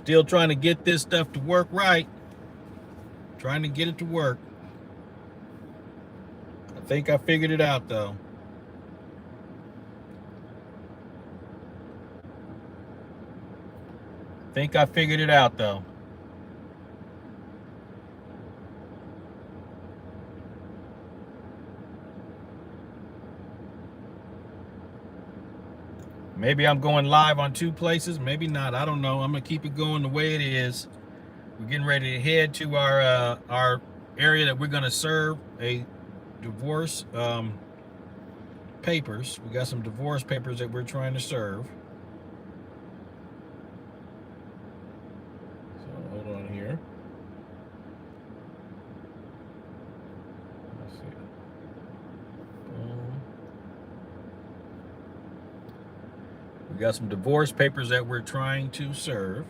Still trying to get this stuff to work right. Trying to get it to work. I think I figured it out though. Maybe I'm going live on 2 places, maybe not. I don't know. I'm gonna keep it going the way it is. We're getting ready to head to our area that we're gonna serve a divorce papers. We got some divorce papers that we're trying to serve. So hold on here. Let's see. We got some divorce papers that we're trying to serve.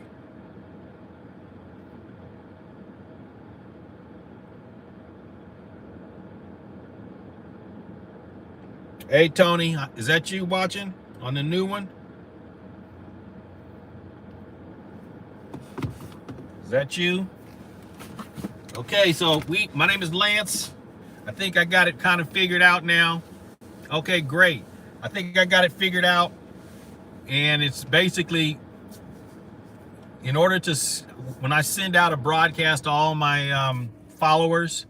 Hey, Tony, is that you watching on the new one? Is that you? Okay, so my name is Lance. I think I got it kind of figured out now. Okay, great. I think I got it figured out. And it's basically, in order to, when I send out a broadcast to all my followers,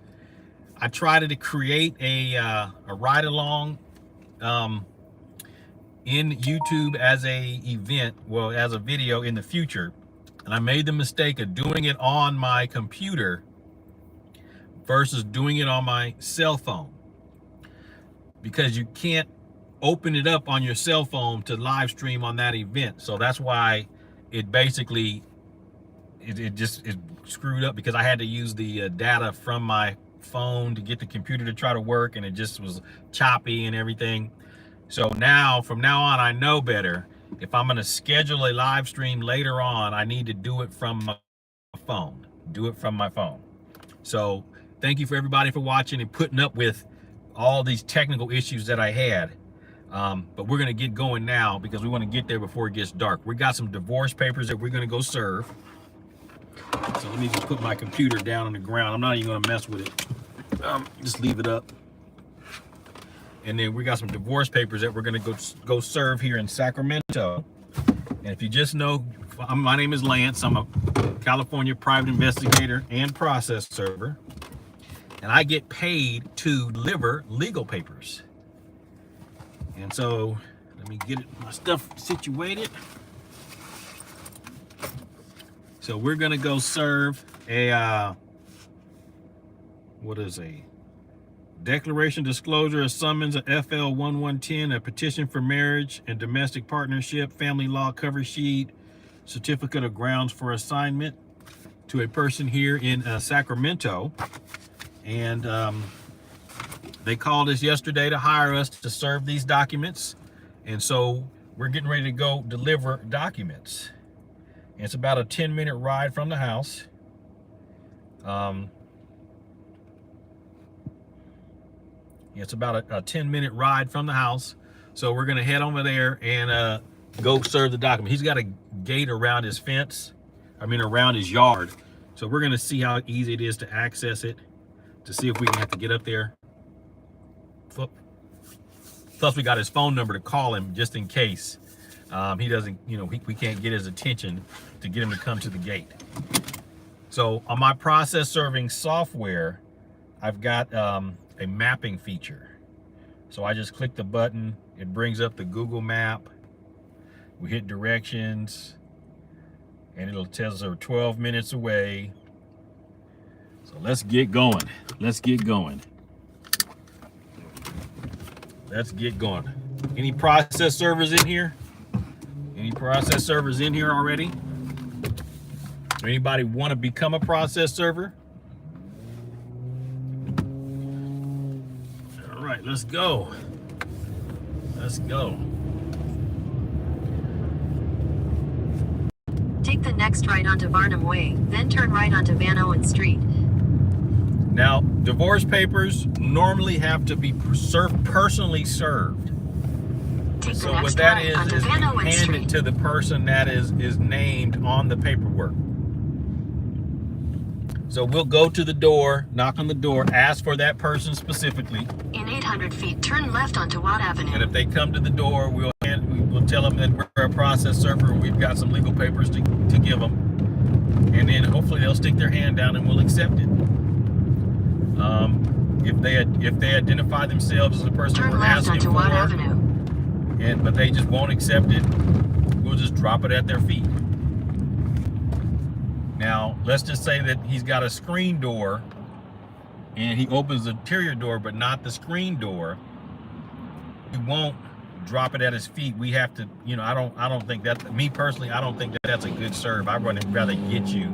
I try to create a ride along in YouTube as a event, well, as a video in the future. And I made the mistake of doing it on my computer versus doing it on my cell phone, because you can't open it up on your cell phone to live stream on that event. So that's why it basically it screwed up, because I had to use the data from my phone to get the computer to try to work, and it just was choppy and everything. So now, from now on, I know better. If I'm going to schedule a live stream later on, I need to do it from my phone. So thank you for everybody for watching and putting up with all these technical issues that I had. But we're going to get going now, because we want to get there before it gets dark. We got some divorce papers that we're going to go serve. So let me just put my computer down on the ground. I'm not even going to mess with it. Just leave it up. And then we got some divorce papers that we're going to go serve here in Sacramento. And if you just know, my name is Lance. I'm a California private investigator and process server. And I get paid to deliver legal papers. And so let me get my stuff situated. So we're going to go serve a what is a declaration, disclosure, a summons, a FL 1110, a petition for marriage and domestic partnership, family law cover sheet, certificate of grounds for assignment to a person here in Sacramento. And they called us yesterday to hire us to serve these documents. And so we're getting ready to go deliver documents. And it's about a 10-minute ride from the house. It's about a 10-minute ride from the house. So we're going to head over there and go serve the document. He's got a gate around his fence, around his yard. So we're going to see how easy it is to access it, to see if we can have to get up there. Plus we got his phone number to call him just in case he doesn't, we can't get his attention to get him to come to the gate. So on my process serving software, I've got a mapping feature. So I just click the button, it brings up the Google map. We hit directions and it'll tell us we're 12 minutes away. So let's get going. Let's get going. Any process servers in here? Any process servers in here already? Anybody want to become a process server? All right, let's go. Take the next right onto Varnum Way, then turn right onto Van Owen Street. Now, divorce papers normally have to be personally served. Take the So next what that right is onto you Van Owen hand Street. it to the person that is named on the paperwork. So we'll go to the door, knock on the door, ask for that person specifically. In 800 feet, turn left onto Watt Avenue. And if they come to the door, we'll tell them that we're a process server and we've got some legal papers to give them. And then hopefully they'll stick their hand down and we'll accept it. If they identify themselves as the person Turn we're left asking onto Watt Avenue. but they just won't accept it, we'll just drop it at their feet. Now, let's just say that he's got a screen door and he opens the interior door but not the screen door. We won't drop it at his feet. We have to, I don't think that, me personally, I don't think that that's a good serve. I'd rather get you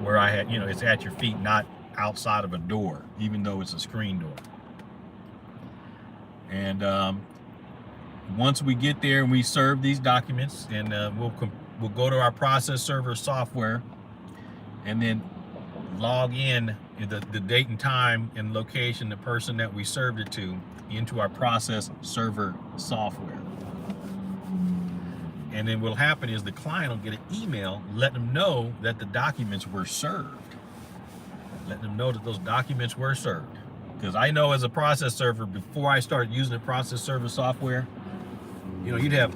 where I had, it's at your feet, not outside of a door, even though it's a screen door. And once we get there and we serve these documents, and we'll go to our process server software and then log in the date and time and location, the person that we served it to, into our process server software. And then what'll happen is the client will get an email letting them know that the documents were served. Letting them know that those documents were served. Because I know as a process server, before I started using the process server software, you'd have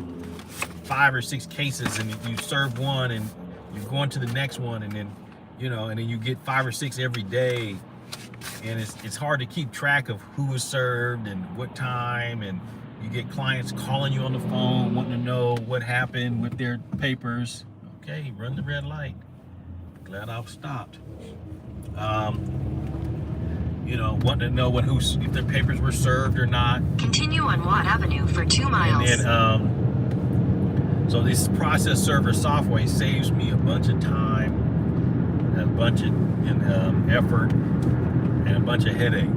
5 or 6 cases and you serve one and you're going to the next one, and then and then you get 5 or 6 every day, and it's hard to keep track of who was served and what time, and you get clients calling you on the phone wanting to know what happened with their papers. Okay, run the red light. Glad I've stopped. Wanting to know if their papers were served or not. Continue on Watt Avenue for 2 miles. And then, so this process server software saves me a bunch of time, a bunch of effort, and a bunch of headache.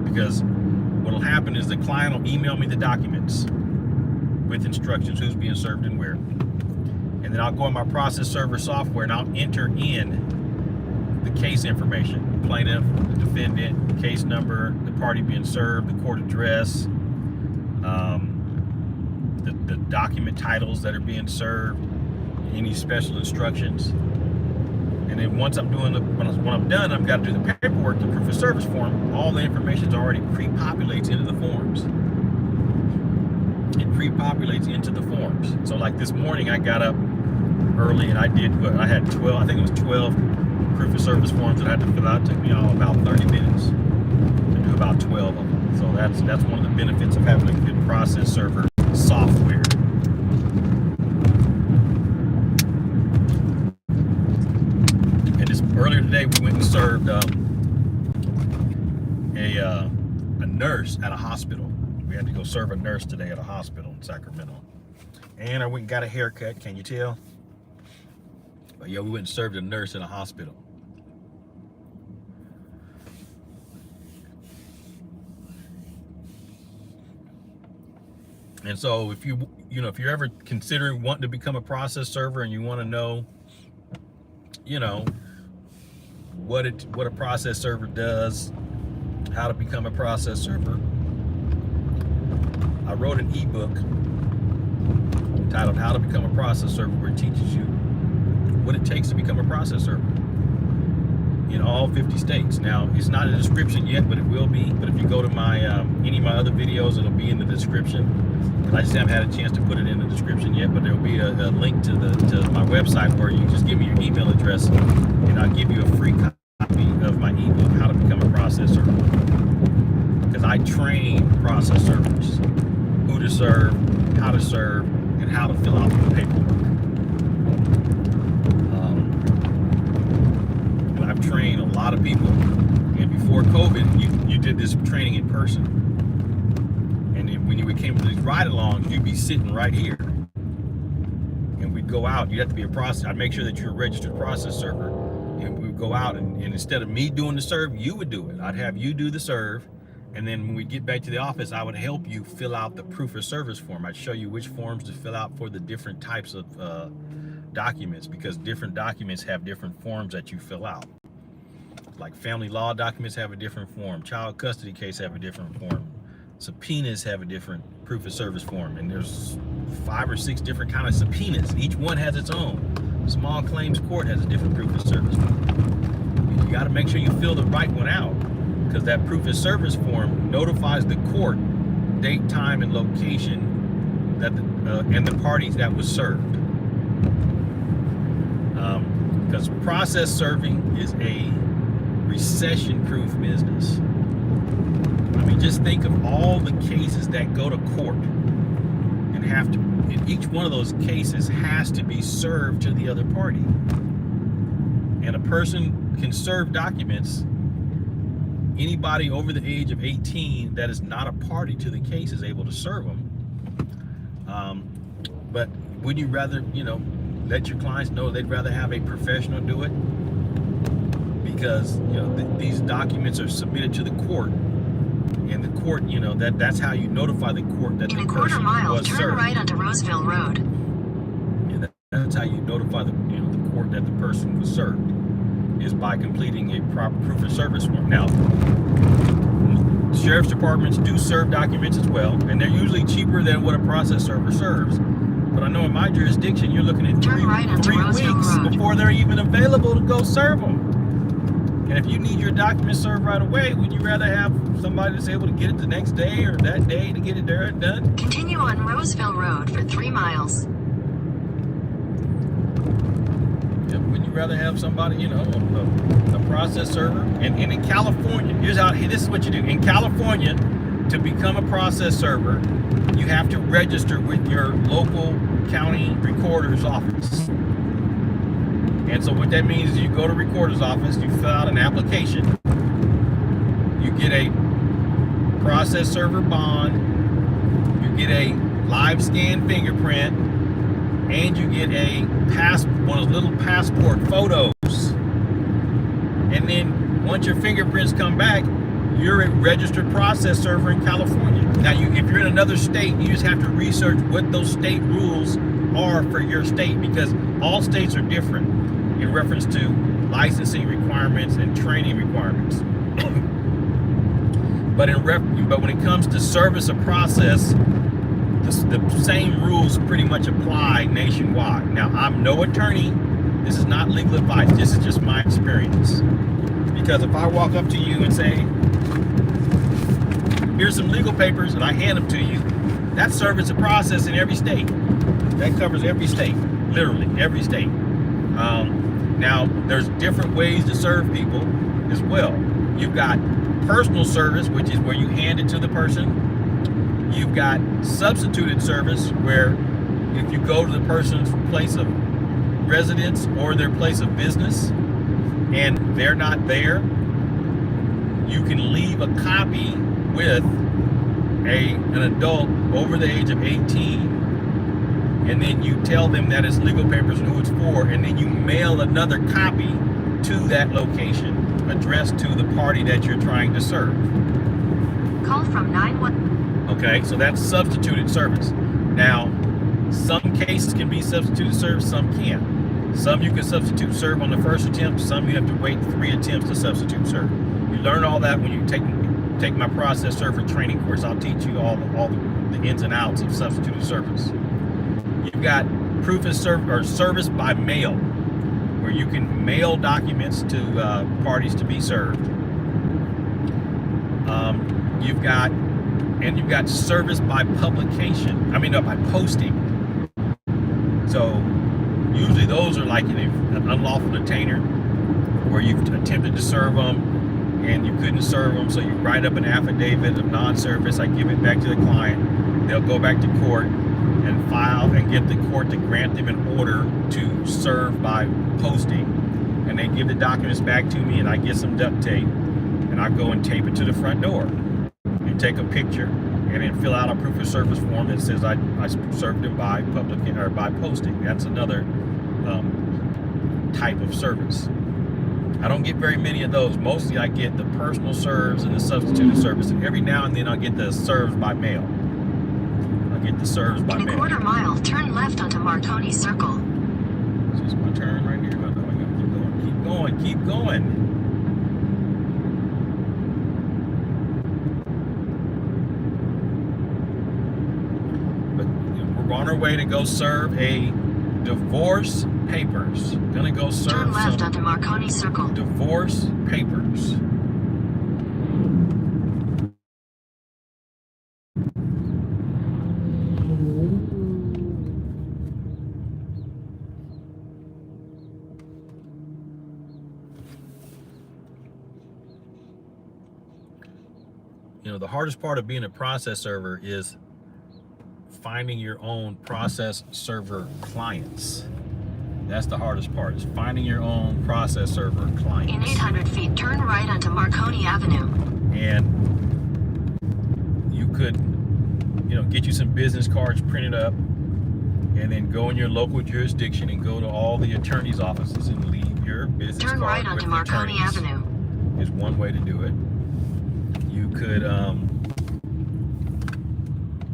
Because what'll happen is the client will email me the documents with instructions, who's being served and where. And then I'll go in my process server software and I'll enter in the case information, the plaintiff, the defendant, case number, the party being served, the court address, the document titles that are being served, any special instructions. And then once I'm doing when I'm done, I've got to do the paperwork, the proof of service form. All the information is already pre-populates into the forms. It pre-populates into the forms. So like this morning, I got up early and I had 12, I think it was 12 proof of service forms that I had to fill out. It took me about 30 minutes to do about 12 of them. So that's one of the benefits of having a good process server software. And just earlier today, we went and served a nurse at a hospital. We had to go serve a nurse today at a hospital in Sacramento. And I went and got a haircut, can you tell? But yeah, we went and served a nurse in a hospital. And so if if you're ever considering wanting to become a process server and you want to know, what a process server does, how to become a process server, I wrote an ebook entitled How to Become a Process Server, where it teaches you what it takes to become a process server in all 50 states. Now, it's not in the description yet, but it will be. But if you go to my any of my other videos, it'll be in the description. And I just haven't had a chance to put it in the description yet, but there'll be a link to my website where you just give me your email address and I'll give you a free copy of my ebook, How to Become a Process Server. Because I train process servers, who to serve, how to serve, and how to fill out the paperwork. I've trained a lot of people, and before COVID, you did this training in person. And then when you came to these ride-alongs, you'd be sitting right here. And we'd go out, you'd have to be a process. I'd make sure that you're a registered process server. And we'd go out, and instead of me doing the serve, you would do it. I'd have you do the serve. And then when we get back to the office, I would help you fill out the proof of service form. I'd show you which forms to fill out for the different types of documents, because different documents have different forms that you fill out. Like family law documents have a different form. Child custody case have a different form. Subpoenas have a different proof of service form, and there's 5 or 6 different kind of subpoenas. Each one has its own. Small claims court has a different proof of service form. You got to make sure you fill the right one out, because that proof of service form notifies the court date, time, and location that and the parties that was served. Because process serving is a recession-proof business. I mean, just think of all the cases that go to court and have to, and each one of those cases has to be served to the other party. And a person can serve documents, anybody over the age of 18 that is not a party to the case is able to serve them. But would you rather, let your clients know they'd rather have a professional do it? Because, these documents are submitted to the court. And the court, that's how you notify the court that the person was served. Turn right onto Roseville Road. And that's how you notify the court that the person was served, is by completing a proper proof of service form. Now, sheriff's departments do serve documents as well, and they're usually cheaper than what a process server serves. But I know in my jurisdiction, you're looking at three weeks before they're even available to go serve them. And if you need your documents served right away, would you rather have somebody that's able to get it the next day or that day to get it there and done? Continue on Roseville Road for 3 miles. Yeah, would you rather have somebody, a process server? And in California, this is what you do. In California, to become a process server, you have to register with your local county recorder's office. And so what that means is you go to recorder's office, you fill out an application, you get a process server bond, you get a live scan fingerprint, and you get one of those little passport photos. And then once your fingerprints come back, you're a registered process server in California. Now, if you're in another state, you just have to research what those state rules are for your state, because all states are different in reference to licensing requirements and training requirements. But when it comes to service of process, the same rules pretty much apply nationwide. Now, I'm no attorney. This is not legal advice. This is just my experience. Because if I walk up to you and say, here's some legal papers, and I hand them to you, that's service of process in every state. That covers every state, literally every state. Now, there's different ways to serve people as well. You've got personal service, which is where you hand it to the person. You've got substituted service, where if you go to the person's place of residence or their place of business and they're not there, you can leave a copy with an adult over the age of 18, and then you tell them that it's legal papers and who it's for, and then you mail another copy to that location addressed to the party that you're trying to serve. Call from 911. Okay, so that's substituted service. Now, some cases can be substituted service, some can't. Some you can substitute serve on the first attempt, some you have to wait 3 attempts to substitute serve. You learn all that when you take my process server training course. I'll teach you all the ins and outs of substituted service. You've got proof of service by mail, where you can mail documents to parties to be served. You've got service by publication. By posting. So usually those are like an unlawful detainer, where you've attempted to serve them and you couldn't serve them, so you write up an affidavit of non-service. I give it back to the client. They'll go back to court and file and get the court to grant them an order to serve by posting. And they give the documents back to me, and I get some duct tape, and I go and tape it to the front door and take a picture, and then fill out a proof of service form that says I served them by by posting. That's another type of service. I don't get very many of those. Mostly I get the personal serves and the substituted service, and every now and then I'll get the serves by mail. In a quarter mile, turn left onto Marconi Circle. This is my turn right here. Keep going. We're on our way to go serve a divorce papers. Gonna go serve Turn left some onto Marconi Circle. divorce papers. You know, the hardest part of being a process server is finding your own process server clients. That's the hardest part, is finding your own process server clients. In 800 feet, turn right onto Marconi Avenue. And you could, you know, get you some business cards printed up and then go in your local jurisdiction and go to all the attorney's offices and leave your business Turn card right with onto the Marconi attorneys. Avenue. Is one way to do it. You could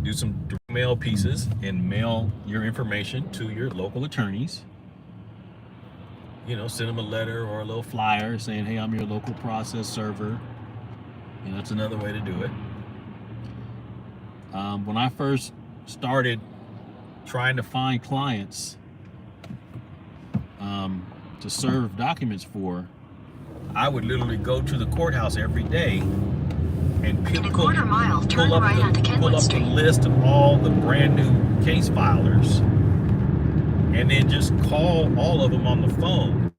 do some direct mail pieces and mail your information to your local attorneys. You know, send them a letter or a little flyer saying, hey, I'm your local process server. You know, that's another way to do it. When I first started trying to find clients to serve documents for, I would literally go to the courthouse every day and In a quarter mile, turn right onto pull Kenwood up the Street. list of all the brand new case filers and then just call all of them on the phone.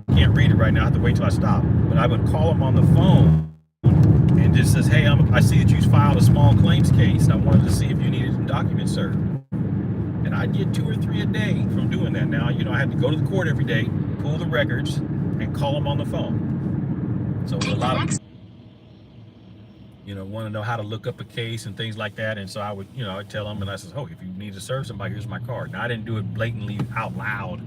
Can't read it right now, I have to wait till I stop. But I would call them on the phone and just says, hey, I see that you filed a small claims case and I wanted to see if you needed some documents served. And I'd get 2 or 3 a day from doing that. Now, you know, I had to go to the court every day, pull the records, and call them on the phone. So a lot of, you know, want to know how to look up a case and things like that. And so I would, you know, I'd tell them, and I says, oh, if you need to serve somebody, here's my card. Now, I didn't do it blatantly out loud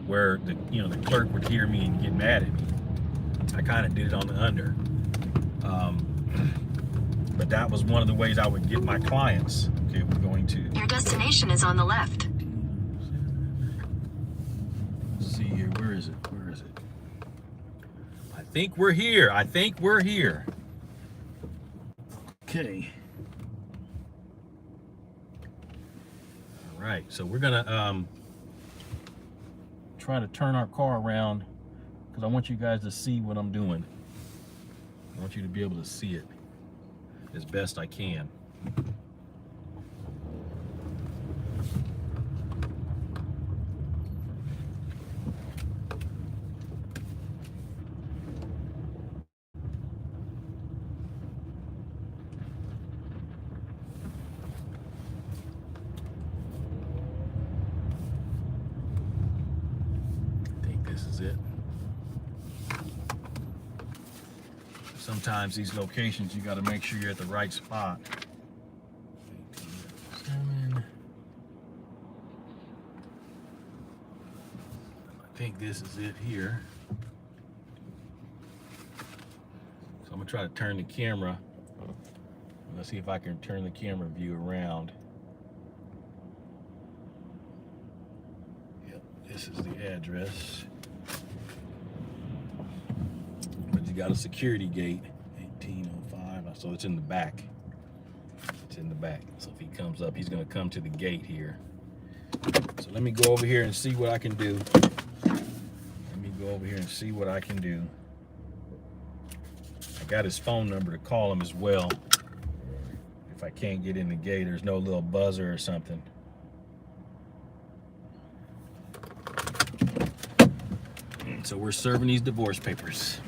where the, you know, the clerk would hear me and get mad at me. I kind of did it on the under. But that was one of the ways I would get my clients. Okay, we're going to. Your destination is on the left. Let's see here, where is it? Where is it? I think we're here. I think we're here. Okay. All right, so we're gonna try to turn our car around because I want you guys to see what I'm doing. I want you to be able to see it as best I can. I think this is it. Sometimes these locations, you got to make sure you're at the right spot. 7. I think this is it here. So I'm gonna try to turn the camera. Let's see if I can turn the camera view around. Yep, this is the address. But you got a security gate, 1805, so it's in the back. It's in the back. So if he comes up, he's gonna come to the gate here. So let me go over here and see what I can do. Let me go over here and see what I can do. I got his phone number to call him as well. If I can't get in the gate, there's no little buzzer or something. So we're serving these divorce papers.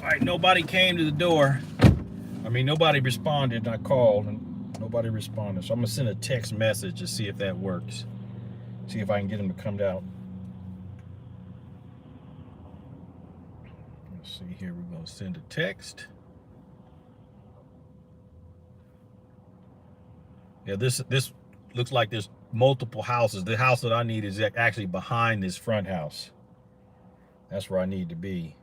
right, nobody came to the door. I mean, nobody responded. I called and nobody responded. So I'm gonna send a text message to see if that works. See if I can get them to come out. Let's see here. We're gonna send a text. Yeah, this looks like there's multiple houses. The house that I need is actually behind this front house. That's where I need to be.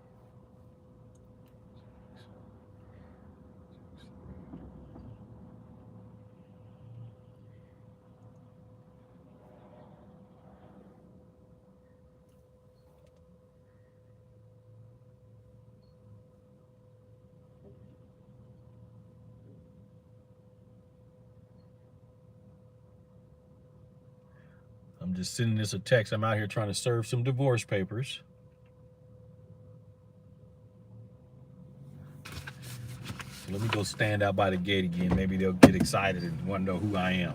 I'm just sending this a text. I'm out here trying to serve some divorce papers. So let me go stand out by the gate again. Maybe they'll get excited and want to know who I am.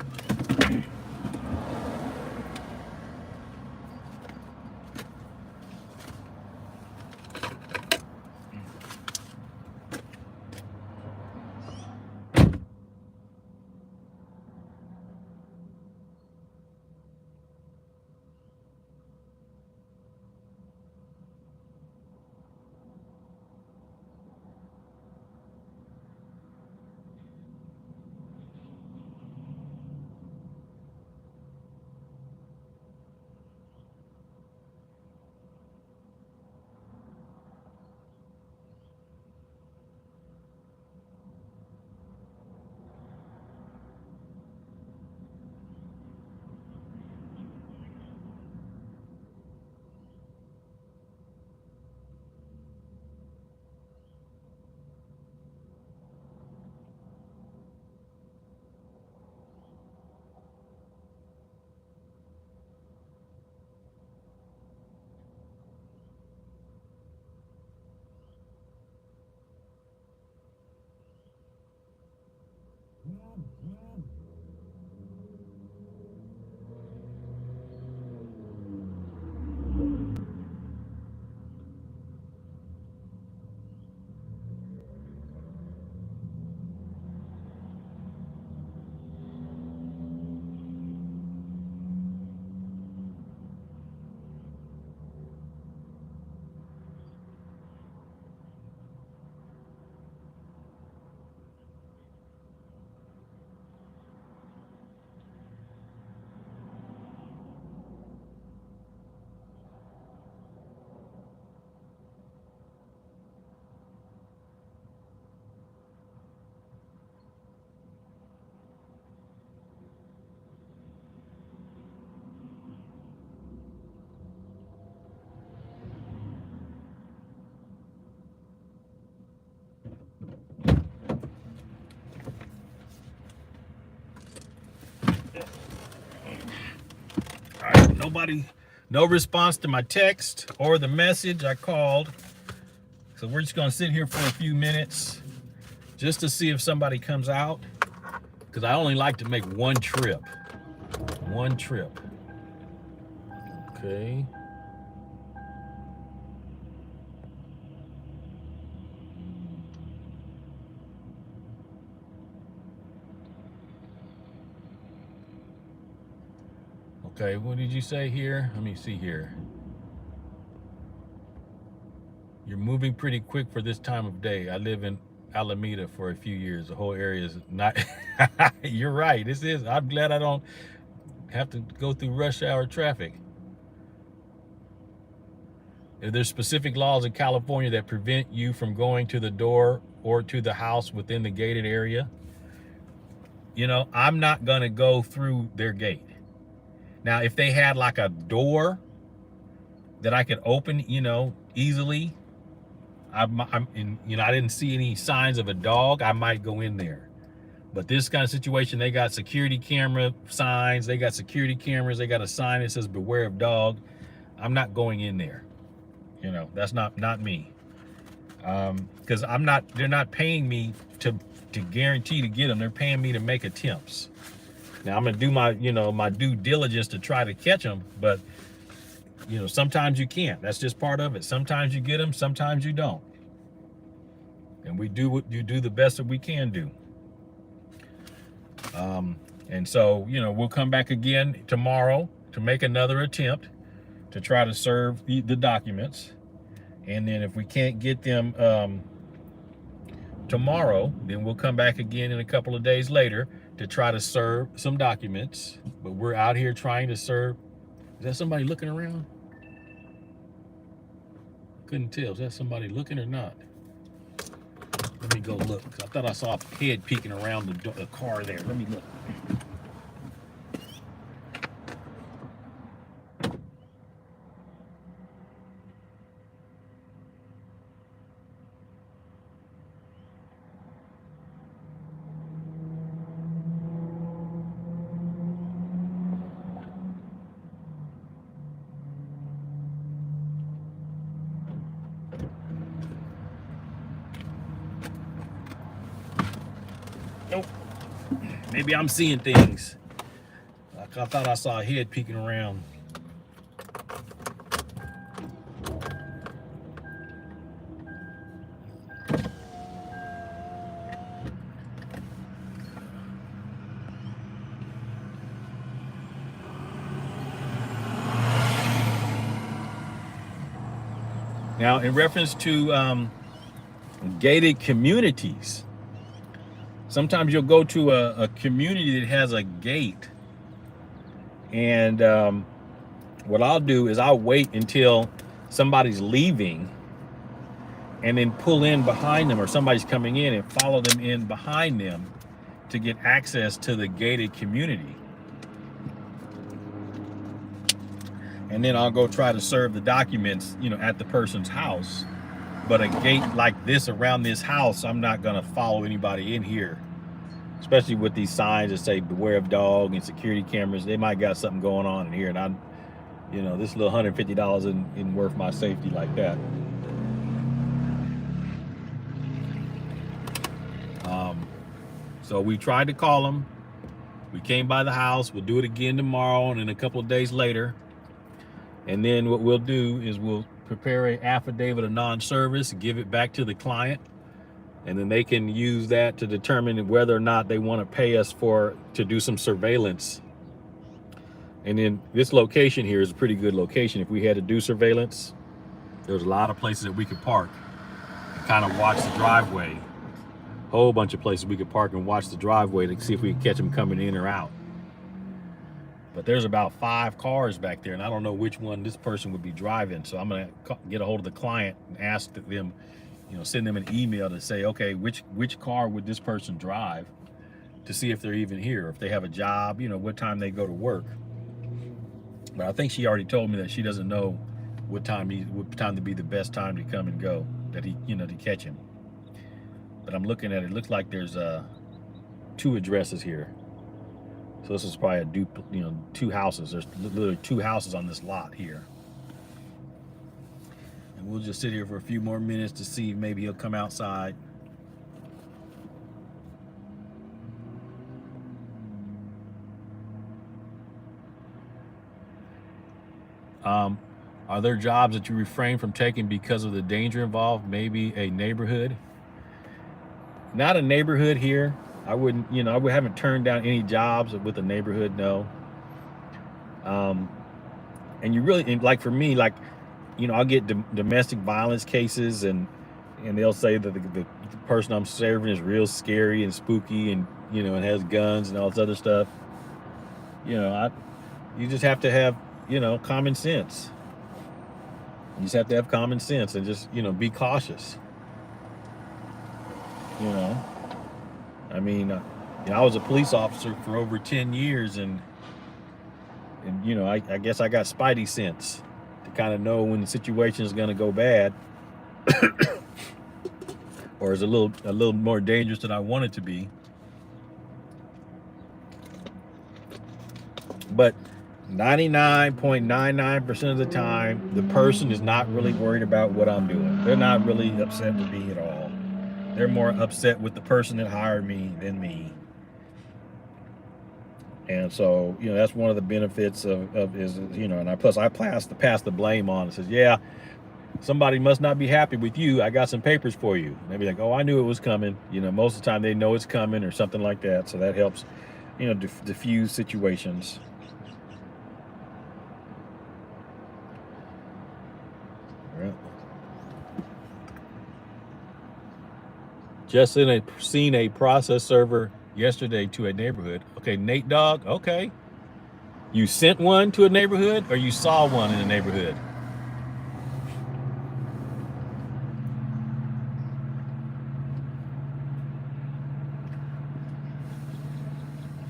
All right, no response to my text or the message I called. So we're just gonna sit here for a few minutes just to see if somebody comes out, because I only like to make one trip. One trip. Okay. Okay, what did you say here? Let me see here. You're moving pretty quick for this time of day. I live in Alameda for a few years. The whole area is not. You're right. This is. I'm glad I don't have to go through rush hour traffic. If there's specific laws in California that prevent you from going to the door or to the house within the gated area, you know, I'm not going to go through their gate. Now, if they had like a door that I could open, you know, easily, I didn't see any signs of a dog, I might go in there. But this kind of situation, they got security camera signs, they got security cameras, they got a sign that says beware of dog. I'm not going in there. You know, that's not me. Because they're not paying me to guarantee to get them. They're paying me to make attempts. Now I'm gonna do my due diligence to try to catch them, but you know, sometimes you can't. That's just part of it. Sometimes you get them, sometimes you don't. and we do the best that we can do. And so, you know, we'll come back again tomorrow to make another attempt to try to serve the documents. And then if we can't get them tomorrow, then we'll come back again in a couple of days later to try to serve some documents. But we're out here trying to serve. Is that somebody looking around? Couldn't tell. Is that somebody looking or not? Let me go look. I thought I saw a head peeking around the car there. Let me look. Nope. Maybe I'm seeing things. I thought I saw a head peeking around. Now, in reference to gated communities, sometimes you'll go to a community that has a gate, and what I'll do is I'll wait until somebody's leaving and then pull in behind them, or somebody's coming in, and follow them in behind them to get access to the gated community. And then I'll go try to serve the documents, you know, at the person's house. But a gate like this around this house, I'm not gonna follow anybody in here, especially with these signs that say beware of dog and security cameras. They might got something going on in here, and I'm, you know, this little $150 isn't worth my safety like that. So we tried to call them. We came by the house. We'll do it again tomorrow and then a couple of days later. And then what we'll do is we'll prepare an affidavit of non-service, give it back to the client, and then they can use that to determine whether or not they want to pay us to do some surveillance. And then this location here is a pretty good location. If we had to do surveillance, there's a lot of places that we could park and kind of watch the driveway. Whole bunch of places we could park and watch the driveway to see if we can catch them coming in or out. But there's about 5 cars back there, and I don't know which one this person would be driving. So I'm gonna get a hold of the client and ask them, you know, send them an email to say, okay, which car would this person drive, to see if they're even here, if they have a job, you know, what time they go to work. But I think she already told me that she doesn't know what time to be the best time to come and go, that he, you know, to catch him. But I'm looking at it. It looks like there's 2 addresses here. So this is probably you know, 2 houses. There's literally 2 houses on this lot here. And we'll just sit here for a few more minutes to see if maybe he'll come outside. Are there jobs that you refrain from taking because of the danger involved? Maybe a neighborhood? Not a neighborhood here. I wouldn't, you know, I haven't turned down any jobs with a neighborhood, no. And you really, like for me, like, you know, I'll get domestic violence cases, and they'll say that the person I'm serving is real scary and spooky, and, you know, and has guns and all this other stuff. You know, you just have to have, you know, common sense. You just have to have common sense and just, you know, be cautious. You know, I mean, you know, I was a police officer for over 10 years, and you know, I guess I got spidey sense to kind of know when the situation is going to go bad, or is a little more dangerous than I want it to be. But 99.99% of the time, the person is not really worried about what I'm doing. They're not really upset with me at all. They're more upset with the person that hired me than me. And so, you know, that's one of the benefits of is, you know, and plus I pass the blame on. It says, yeah, somebody must not be happy with you. I got some papers for you. And they'd be like, oh, I knew it was coming. You know, most of the time they know it's coming or something like that. So that helps, you know, diffuse situations. Right. Just seen a process server yesterday to a neighborhood. Okay, Nate Dogg. Okay. You sent one to a neighborhood or you saw one in a neighborhood?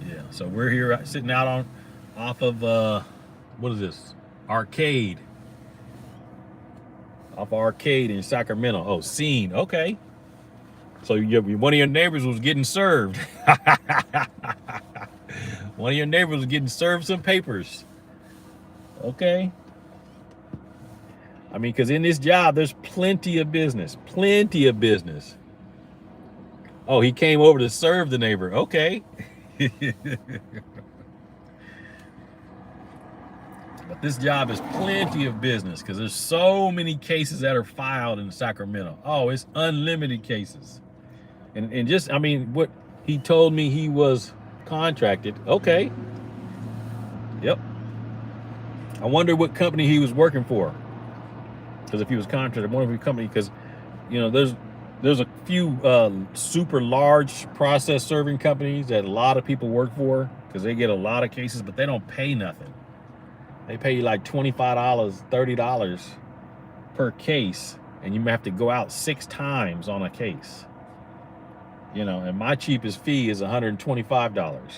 Yeah, so we're here sitting out off of, what is this? Arcade. Off Arcade in Sacramento. Oh, Scene. Okay. So one of your neighbors was getting served. One of your neighbors was getting served some papers. Okay. I mean, because in this job, there's plenty of business. Plenty of business. Oh, he came over to serve the neighbor. Okay. But this job is plenty of business because there's so many cases that are filed in Sacramento. Oh, it's unlimited cases. And just, I mean, what he told me he was contracted. Okay. Yep. I wonder what company he was working for. Because if he was contracted, I wonder if he company, because, you know, there's a few super large process serving companies that a lot of people work for because they get a lot of cases, but they don't pay nothing. They pay you like $25, $30 per case, and you have to go out 6 times on a case. You know, and my cheapest fee is $125,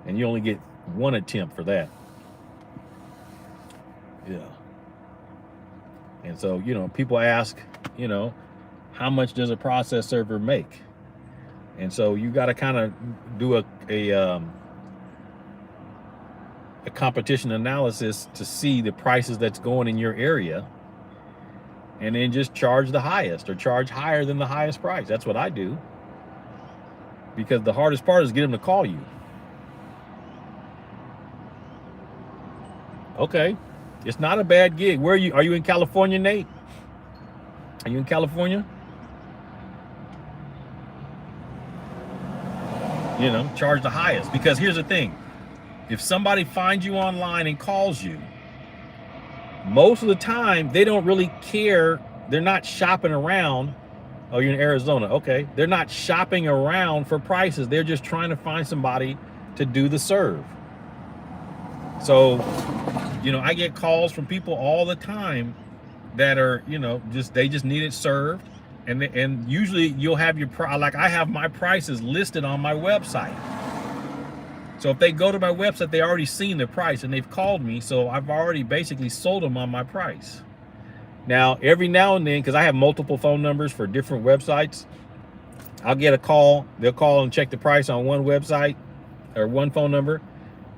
and you only get 1 attempt for that. Yeah. And so, you know, people ask, you know, how much does a process server make? And so you got to kind of do a competition analysis to see the prices that's going in your area, and then just charge the highest or charge higher than the highest price. That's what I do. Because the hardest part is get them to call you. Okay. It's not a bad gig. Where are you? Are you in California, Nate? Are you in California? You know, charge the highest. Because here's the thing. If somebody finds you online and calls you, most of the time, they don't really care. They're not shopping around. Oh, you're in Arizona. Okay. They're not shopping around for prices. They're just trying to find somebody to do the serve. So, you know, I get calls from people all the time that are, you know, they just need it served. And usually you'll have your, like I have my prices listed on my website. So if they go to my website, they already seen the price and they've called me. So I've already basically sold them on my price. Now, every now and then, because I have multiple phone numbers for different websites, I'll get a call. They'll call and check the price on one website or one phone number.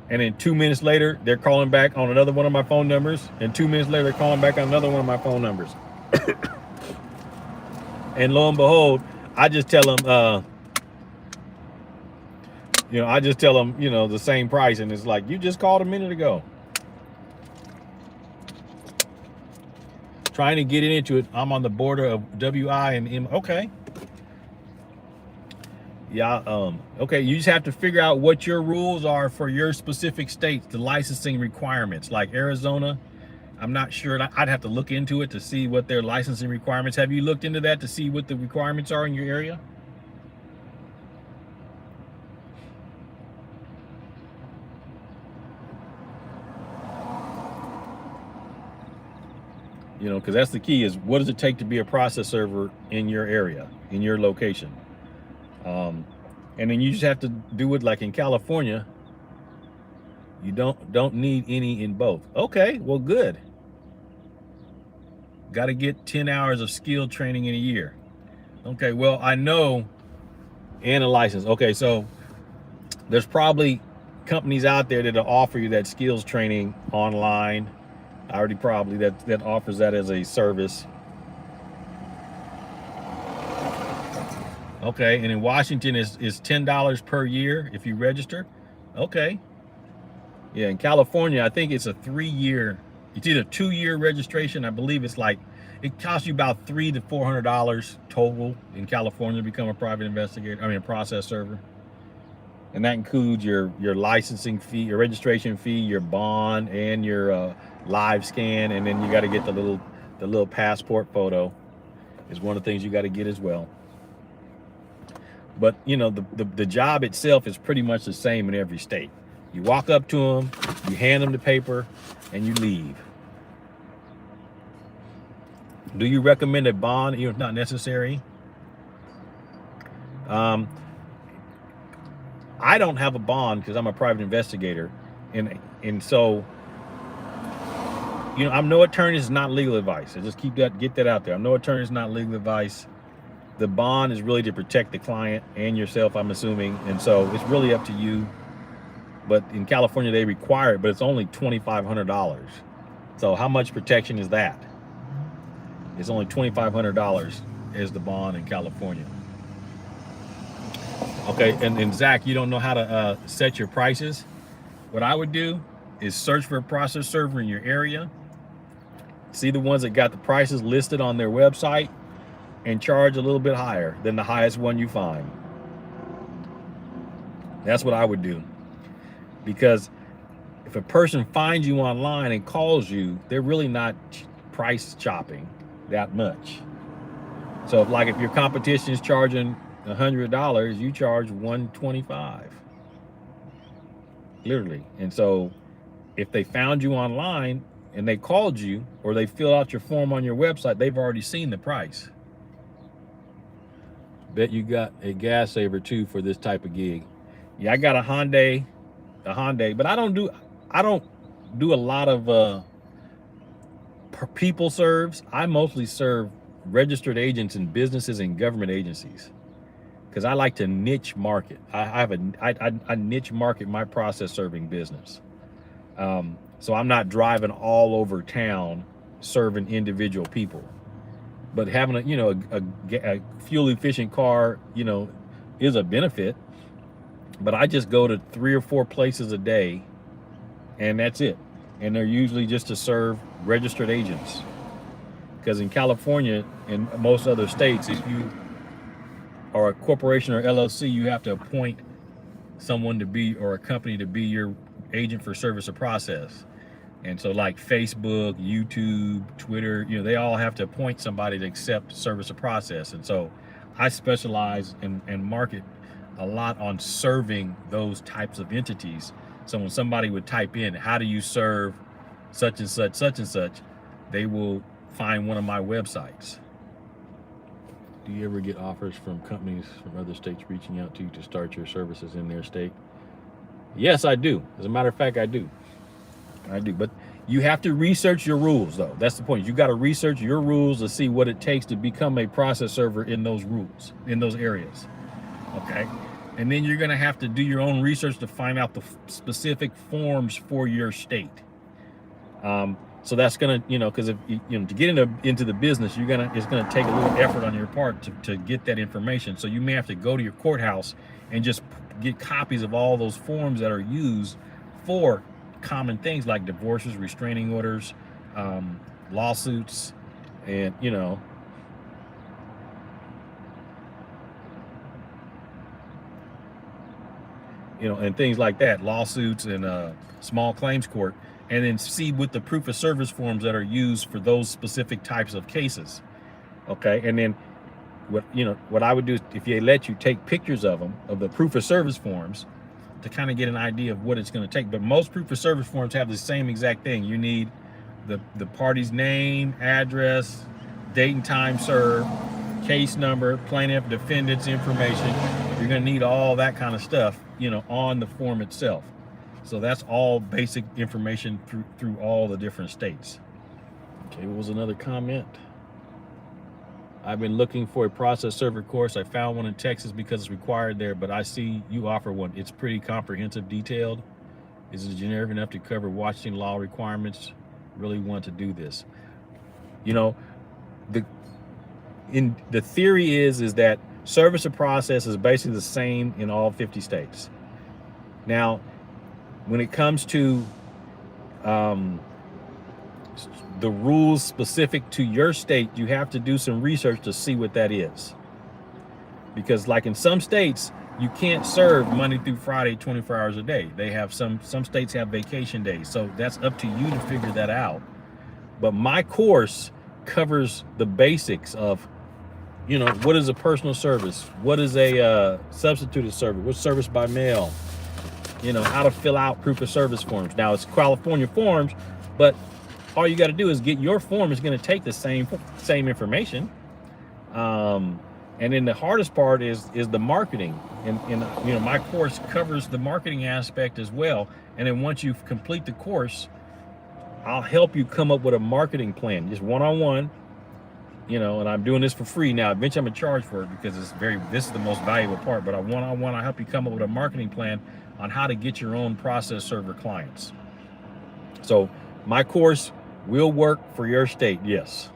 And then 2 minutes later, they're calling back on another one of my phone numbers. And 2 minutes later, they're calling back on another one of my phone numbers. And lo and behold, I just tell them, you know, the same price. And it's like, you just called a minute ago. Trying to get into it. I'm on the border of WI and M. Okay. Yeah. Okay. You just have to figure out what your rules are for your specific states, the licensing requirements. Like Arizona, I'm not sure. I'd have to look into it to see what their licensing requirements. Have you looked into that to see what the requirements are in your area? You know, because that's the key is what does it take to be a process server in your area, in your location? And then you just have to do it like in California. You don't need any in both. Okay, well, good. Got to get 10 hours of skill training in a year. Okay, well, I know, and a license. Okay, so there's probably companies out there that'll offer you that skills training online. I already probably that offers that as a service. Okay, and in Washington is $10 per year if you register. Okay. Yeah, in California, I think it's a 3-year It's either 2-year registration. I believe it's like, it costs you about $300 to $400 total in California to become a private investigator, I mean a process server. And that includes your licensing fee, your registration fee, your bond, and your live scan, and then you got to get the little passport photo is one of the things you got to get as well. But you know, the job itself is pretty much the same in every state. You walk up to them, you hand them the paper, and you leave. Do you recommend a bond if not necessary? I don't have a bond because I'm a private investigator, and so, you know, I'm no attorney. Is not legal advice. I just get that out there. I'm no attorney. Is not legal advice. The bond is really to protect the client and yourself, I'm assuming, and so it's really up to you. But in California, they require it, but it's only $2,500. So how much protection is that? It's only $2,500 is the bond in California. Okay, and Zach, you don't know how to set your prices? What I would do is search for a process server in your area, see the ones that got the prices listed on their website, and charge a little bit higher than the highest one you find. That's what I would do. Because if a person finds you online and calls you, they're really not price shopping that much. So if your competition is charging $100, you charge $125, literally. And so if they found you online and they called you, or they filled out your form on your website, they've already seen the price. Bet you got a gas saver too for this type of gig. Yeah, I got a Hyundai, but I don't do a lot of people serves. I mostly serve registered agents and businesses and government agencies, because I like to niche market. I niche market my process serving business. So I'm not driving all over town serving individual people, but having a fuel efficient car, is a benefit. But I just go to 3 or 4 places a day, and that's it. And they're usually just to serve registered agents. Because in California and most other states, if you are a corporation or LLC, you have to appoint someone to be, or a company to be, your agent for service or process. And so like Facebook, YouTube, Twitter, they all have to appoint somebody to accept service or process. And so I specialize and market a lot on serving those types of entities. So when somebody would type in, how do you serve such and such, such and such, they will find one of my websites. Do you ever get offers from companies from other states reaching out to you to start your services in their state? Yes, I do. As a matter of fact, I do. But you have to research your rules, though. That's the point. You got to research your rules to see what it takes to become a process server in those rules, in those areas. Okay? And then you're going to have to do your own research to find out the specific forms for your state. So that's going to, because if to get into the business, it's going to take a little effort on your part to get that information. So you may have to go to your courthouse and just get copies of all those forms that are used for common things like divorces, restraining orders, lawsuits, and and things like that, lawsuits and small claims court, and then see what the proof of service forms that are used for those specific types of cases. Okay, and then what I would do is, if they let you, take pictures of them, of the proof of service forms, to kind of get an idea of what it's going to take. But most proof of service forms have the same exact thing. You need the party's name, address, date and time served, case number, plaintiff, defendant's information. You're going to need all that kind of stuff, on the form itself. So that's all basic information through all the different states. Okay, what was another comment? I've been looking for a process server course. I found one in Texas because it's required there, but I see you offer one. It's pretty comprehensive, detailed. Is it generic enough to cover Washington law requirements? Really want to do this. The theory is that service of process is basically the same in all 50 states. Now, when it comes to the rules specific to your state, you have to do some research to see what that is. Because like in some states, you can't serve Monday through Friday 24 hours a day. They have some states have vacation days. So that's up to you to figure that out. But my course covers the basics of, you know, what is a personal service? What is a substituted service? What's service by mail? You know, how to fill out proof of service forms. Now it's California forms, but all you got to do is get your form. It's going to take the same information. And then the hardest part is the marketing. And you know, my course covers the marketing aspect as well. And then once you complete the course, I'll help you come up with a marketing plan, just one-on-one. You know, and I'm doing this for free now. Eventually I'm gonna charge for it because this is the most valuable part. But one-on-one, I help you come up with a marketing plan on how to get your own process server clients. So my course will work for your state, yes.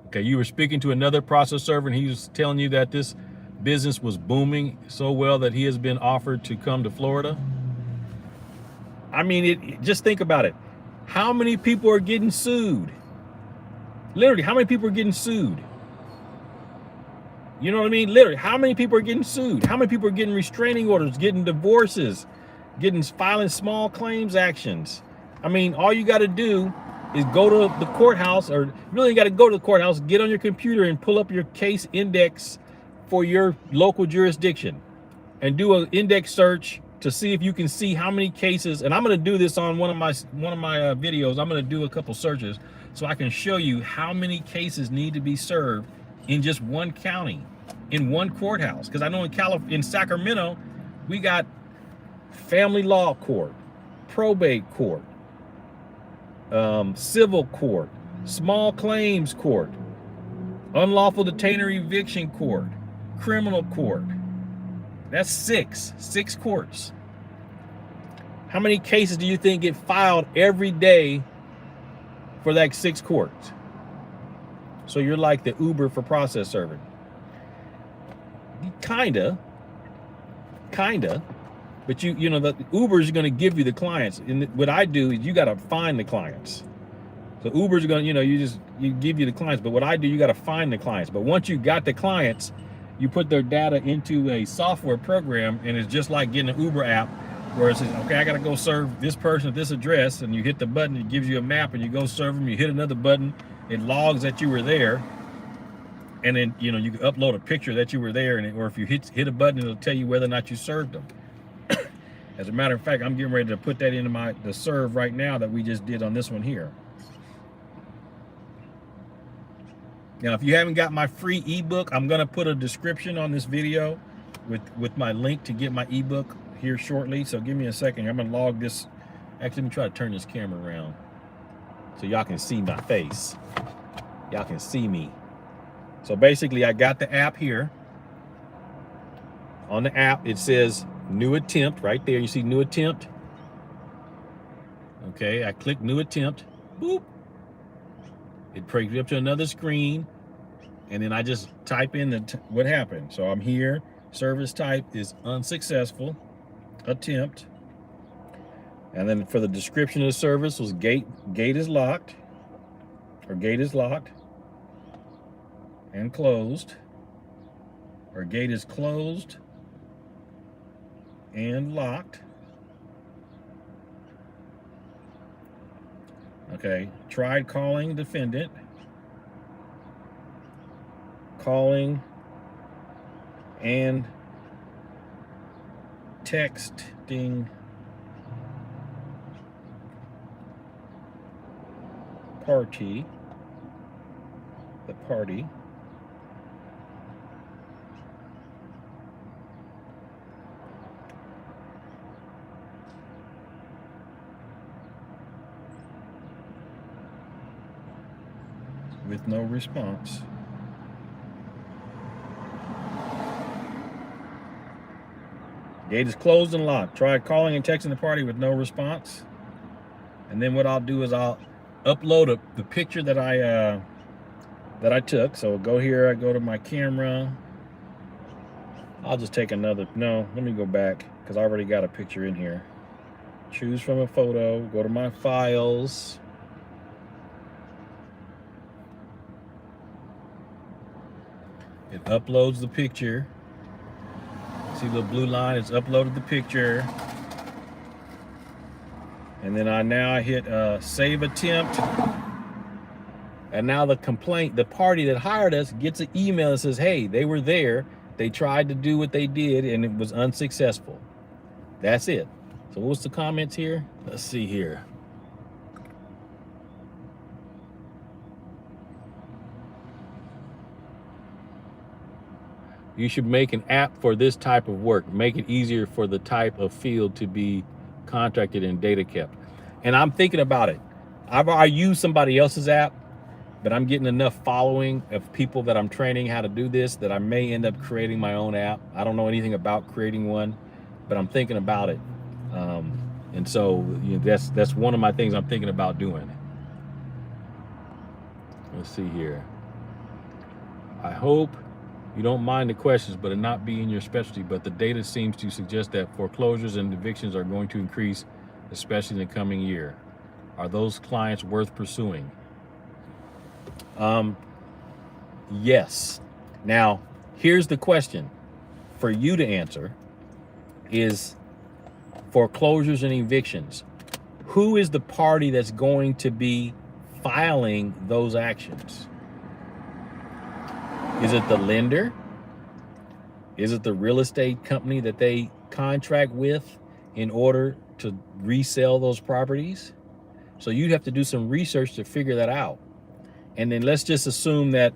Okay, you were speaking to another process server and he was telling you that this business was booming so well that he has been offered to come to Florida. I mean, just think about it. How many people are getting sued? Literally, how many people are getting sued? You know what I mean? Literally, how many people are getting sued? How many people are getting restraining orders, getting divorces, filing small claims actions? I mean, all you got to do is go to the courthouse, or really got to go to the courthouse, get on your computer and pull up your case index for your local jurisdiction and do an index search to see if you can see how many cases. And I'm going to do this on one of my videos. I'm going to do a couple searches so I can show you how many cases need to be served in just one county, in one courthouse. Because I know in Sacramento, we got family law court, probate court, civil court, small claims court, unlawful detainer eviction court, criminal court. That's six courts. How many cases do you think get filed every day for that 6 courts? So you're like the Uber for process serving. Kinda. But you know, the Uber is going to give you the clients. And what I do is you got to find the clients. So Uber's going to, you know, you give you the clients. But what I do, you got to find the clients. But once you got the clients, you put their data into a software program, and it's just like getting an Uber app where it says, okay, I got to go serve this person at this address, and you hit the button, it gives you a map, and you go serve them. You hit another button, it logs that you were there, and then, you know, you can upload a picture that you were there, or if you hit a button, it'll tell you whether or not you served them. As a matter of fact, I'm getting ready to put that into the serve right now that we just did on this one here. Now, if you haven't got my free ebook, I'm going to put a description on this video with my link to get my ebook here shortly. So give me a second. I'm going to log this. Actually, let me try to turn this camera around so y'all can see my face. Y'all can see me. So basically, I got the app here. On the app, it says new attempt right there. You see new attempt? Okay, I click new attempt. Boop. It brings me up to another screen, and then I just type in what happened. So I'm here. Service type is unsuccessful. Attempt. And then for the description of the service was gate is locked, or gate is locked and closed, or gate is closed and locked. Okay, tried calling defendant, calling and texting the party, with no response. Gate is closed and locked. Tried calling and texting the party with no response. And then what I'll do is I'll upload the picture that I that I took. So go here, I go to my camera. I'll just take another, no, let me go back because I already got a picture in here. Choose from a photo, go to my files. It uploads the picture. See the blue line, it's uploaded the picture. And then I hit save attempt. And now the complaint, the party that hired us gets an email that says, hey, they were there. They tried to do what they did and it was unsuccessful. That's it. So what's the comments here? Let's see here. You should make an app for this type of work. Make it easier for the type of field to be contracted and data kept. And I'm thinking about it. I use somebody else's app, but I'm getting enough following of people that I'm training how to do this that I may end up creating my own app. I don't know anything about creating one, but I'm thinking about it. And so that's one of my things I'm thinking about doing. Let's see here. I hope you don't mind the questions, but it not be in your specialty, but the data seems to suggest that foreclosures and evictions are going to increase, especially in the coming year. Are those clients worth pursuing? Yes. Now, here's the question for you to answer is foreclosures and evictions. Who is the party that's going to be filing those actions? Is it the lender? Is it the real estate company that they contract with in order to resell those properties? So you'd have to do some research to figure that out. And then let's just assume that,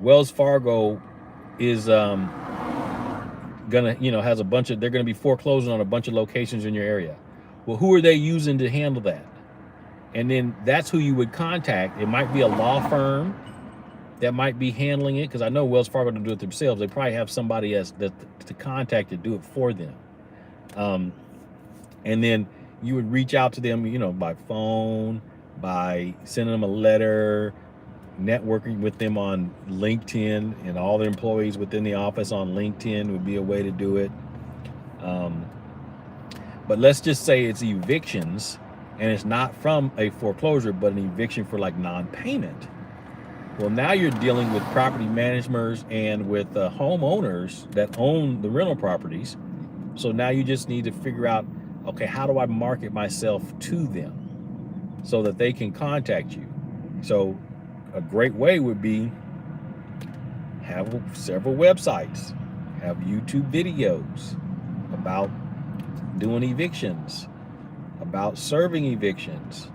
Wells Fargo is gonna, has a bunch of, they're gonna be foreclosing on a bunch of locations in your area. Well, who are they using to handle that? And then that's who you would contact. It might be a law firm that might be handling it, because I know Wells Fargo don't do it themselves. They probably have somebody else to contact to do it for them. And then you would reach out to them, by phone, by sending them a letter, networking with them on LinkedIn, and all the employees within the office on LinkedIn would be a way to do it. But let's just say it's evictions, and it's not from a foreclosure, but an eviction for like non-payment. Well, now you're dealing with property managers and with homeowners that own the rental properties. So now you just need to figure out, okay, how do I market myself to them so that they can contact you? So a great way would be have several websites, have YouTube videos about doing evictions, about serving evictions.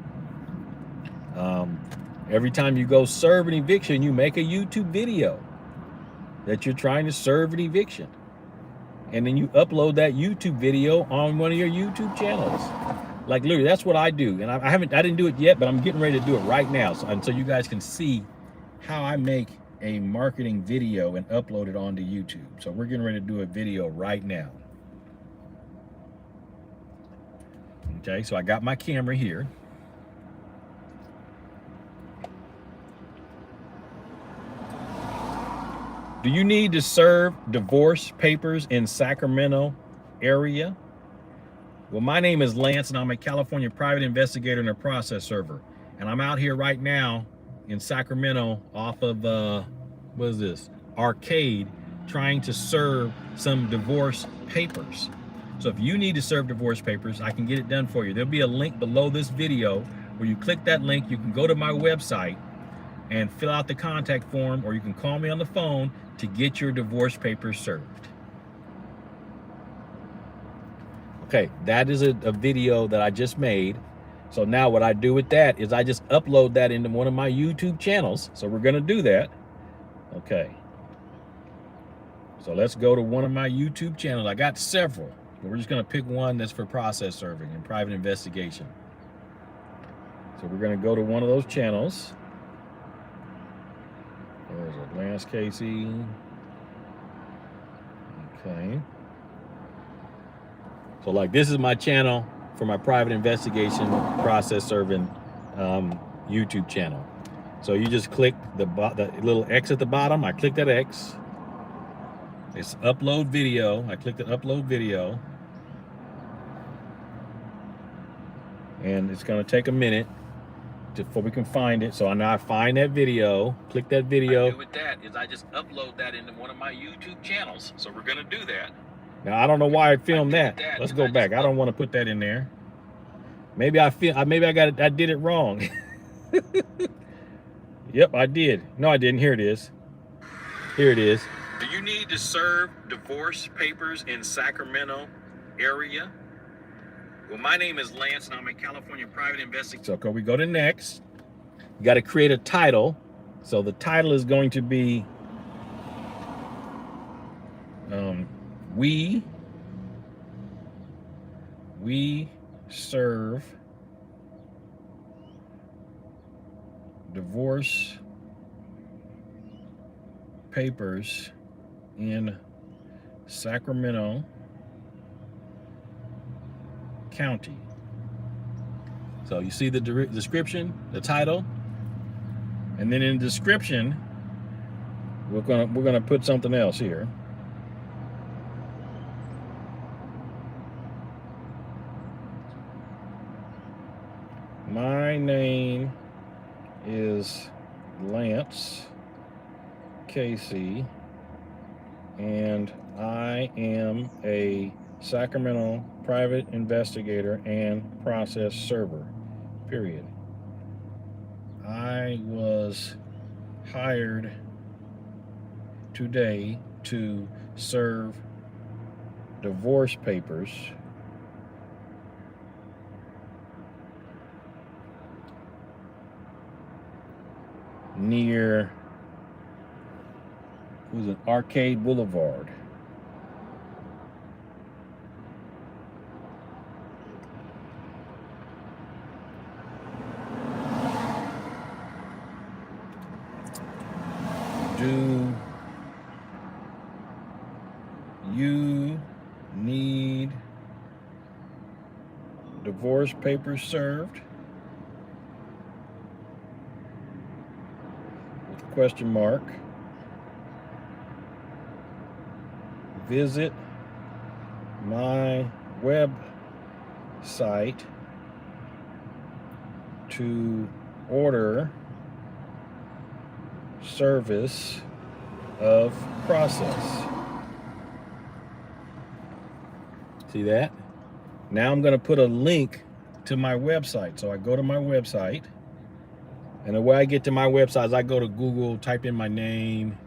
Every time you go serve an eviction, you make a YouTube video that you're trying to serve an eviction. And then you upload that YouTube video on one of your YouTube channels. Like literally, that's what I do. And I didn't do it yet, but I'm getting ready to do it right now. So you guys can see how I make a marketing video and upload it onto YouTube. So we're getting ready to do a video right now. Okay, so I got my camera here. Do you need to serve divorce papers in Sacramento area? Well, my name is Lance, and I'm a California private investigator and a process server. And I'm out here right now in Sacramento off of, what is this? Arcade, trying to serve some divorce papers. So if you need to serve divorce papers, I can get it done for you. There'll be a link below this video where you click that link, you can go to my website and fill out the contact form, or you can call me on the phone to get your divorce papers served. Okay, that is a video that I just made. So now what I do with that is I just upload that into one of my YouTube channels. So we're gonna do that. Okay. So let's go to one of my YouTube channels. I got several, but we're just gonna pick one that's for process serving and private investigation. So we're gonna go to one of those channels. There's a Lance Casey. Okay. So like this is my channel for my private investigation process serving YouTube channel. So you just click the little X at the bottom. I click that X. It's upload video. I click the upload video. And it's going to take a minute before we can find it. So now I find that video, click that video. What I do with that is I just upload that into one of my YouTube channels. So we're going to do that. Now I don't know why I filmed that. Let's go back. I don't want to put that in there. Maybe I did it wrong. Yep, I did. No, I didn't. Here it is. Here it is. Do you need to serve divorce papers in Sacramento area? Well, my name is Lance, and I'm a California private investigator. So we go to next. You got to create a title. So the title is going to be we serve divorce papers in Sacramento County. So you see the description, the title, and then in the description we're gonna put something else here. My name is Lance Casey, and I am a Sacramento private investigator and process server, period. I was hired today to serve divorce papers near Arcade Boulevard. Do you need divorce papers served? With a question mark. Visit my website to order service of process. See that? Now I'm going to put a link to my website. So I go to my website, and the way I get to my website is I go to Google, type in my name.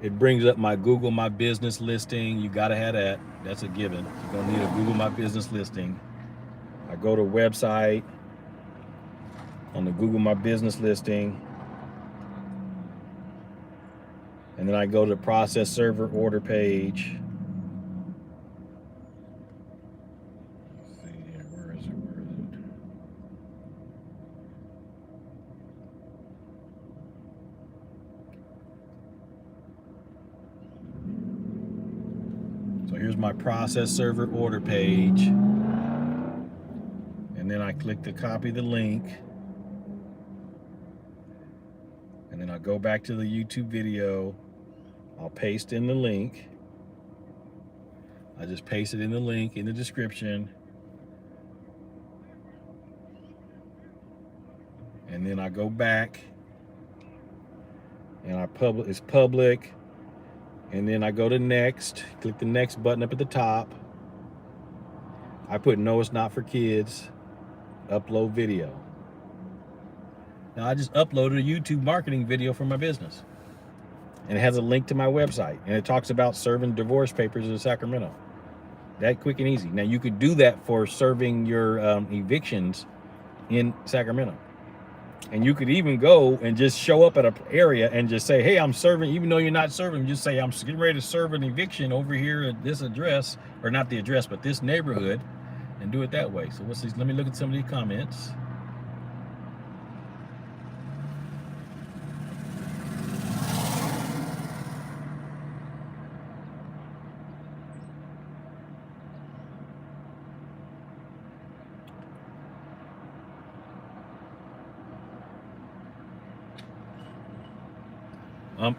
It brings up my Google My Business listing. You got to have that. That's a given. You're going to need a Google My Business listing. I go to website on the Google My Business listing. And then I go to the process server order page. Let's see here, where is it? So here's my process server order page. And then I click to copy the link. And then I go back to the YouTube video. I'll paste in the link. I just paste it in the link in the description. And then I go back and it's public. And then I go to next, click the next button up at the top. I put no, it's not for kids. Upload video. Now I just uploaded a YouTube marketing video for my business. And it has a link to my website. And it talks about serving divorce papers in Sacramento. That quick and easy. Now you could do that for serving your evictions in Sacramento. And you could even go and just show up at an area and just say, hey, I'm serving, even though you're not serving, just say, I'm getting ready to serve an eviction over here at this address, or not the address, but this neighborhood, and do it that way. So what's these? Let me look at some of these comments.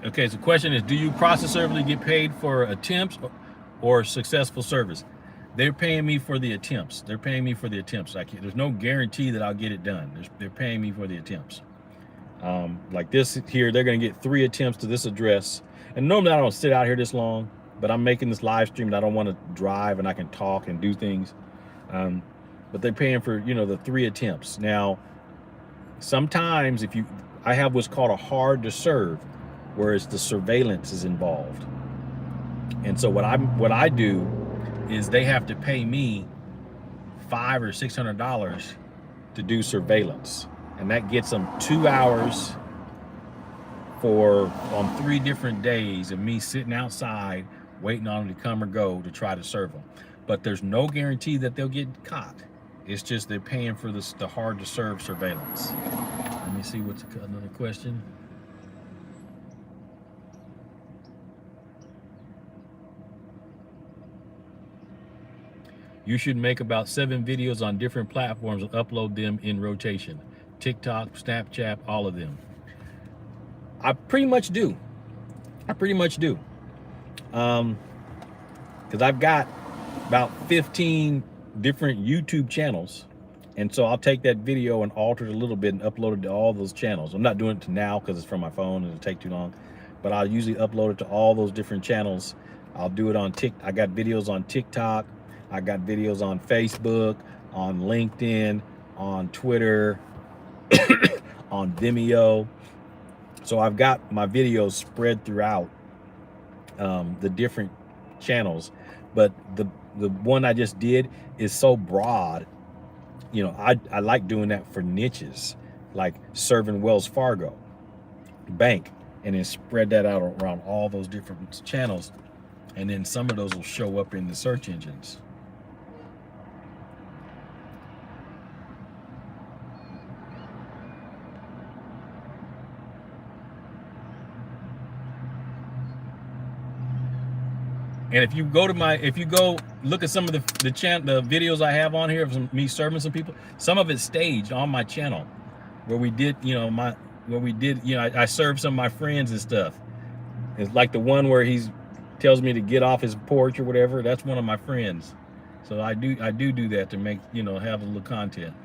Okay, so the question is, do you process-servably get paid for attempts or successful service? They're paying me for the attempts. They're paying me for the attempts. There's no guarantee that I'll get it done. They're paying me for the attempts. Like this here, they're going to get 3 attempts to this address. And normally I don't sit out here this long, but I'm making this live stream and I don't want to drive and I can talk and do things. But they're paying for, the 3 attempts. Now, sometimes I have what's called a hard to serve, whereas the surveillance is involved. And so what I do is they have to pay me $500 or $600 to do surveillance, and that gets them 2 hours on 3 different days of me sitting outside waiting on them to come or go to try to serve them. But there's no guarantee that they'll get caught. It's just they're paying for the hard to serve surveillance. Let me see what's another question. You should make about 7 videos on different platforms and upload them in rotation. TikTok, Snapchat, all of them. I pretty much do. Because I've got about 15 different YouTube channels. And so I'll take that video and alter it a little bit and upload it to all those channels. I'm not doing it to now because it's from my phone and it'll take too long. But I'll usually upload it to all those different channels. I'll do it on I got videos on TikTok. I got videos on Facebook, on LinkedIn, on Twitter, on Vimeo. So I've got my videos spread throughout the different channels. But the one I just did is so broad. I like doing that for niches, like serving Wells Fargo Bank, and then spread that out around all those different channels. And then some of those will show up in the search engines. And if you go look at some of the videos I have on here of me serving some people, some of it's staged on my channel, where we did, I served some of my friends and stuff. It's like the one where he tells me to get off his porch or whatever. That's one of my friends. So I do that to make, have a little content.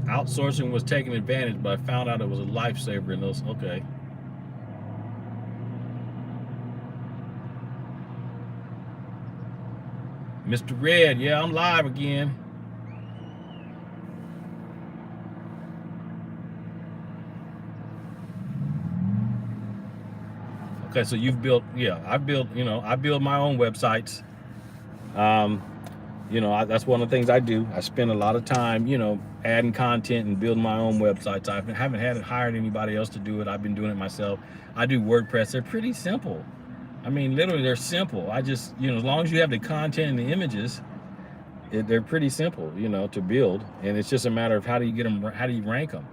Outsourcing was taking advantage, but I found out it was a lifesaver in those. Okay. Mr. Red, yeah, I'm live again. Okay, so you've built, I build my own websites. That's one of the things I do. I spend a lot of time, adding content and building my own websites. I haven't hired anybody else to do it. I've been doing it myself. I do WordPress. They're pretty simple. I mean, literally, they're simple. I just, as long as you have the content and the images, they're pretty simple, to build. And it's just a matter of how do you get them, how do you rank them?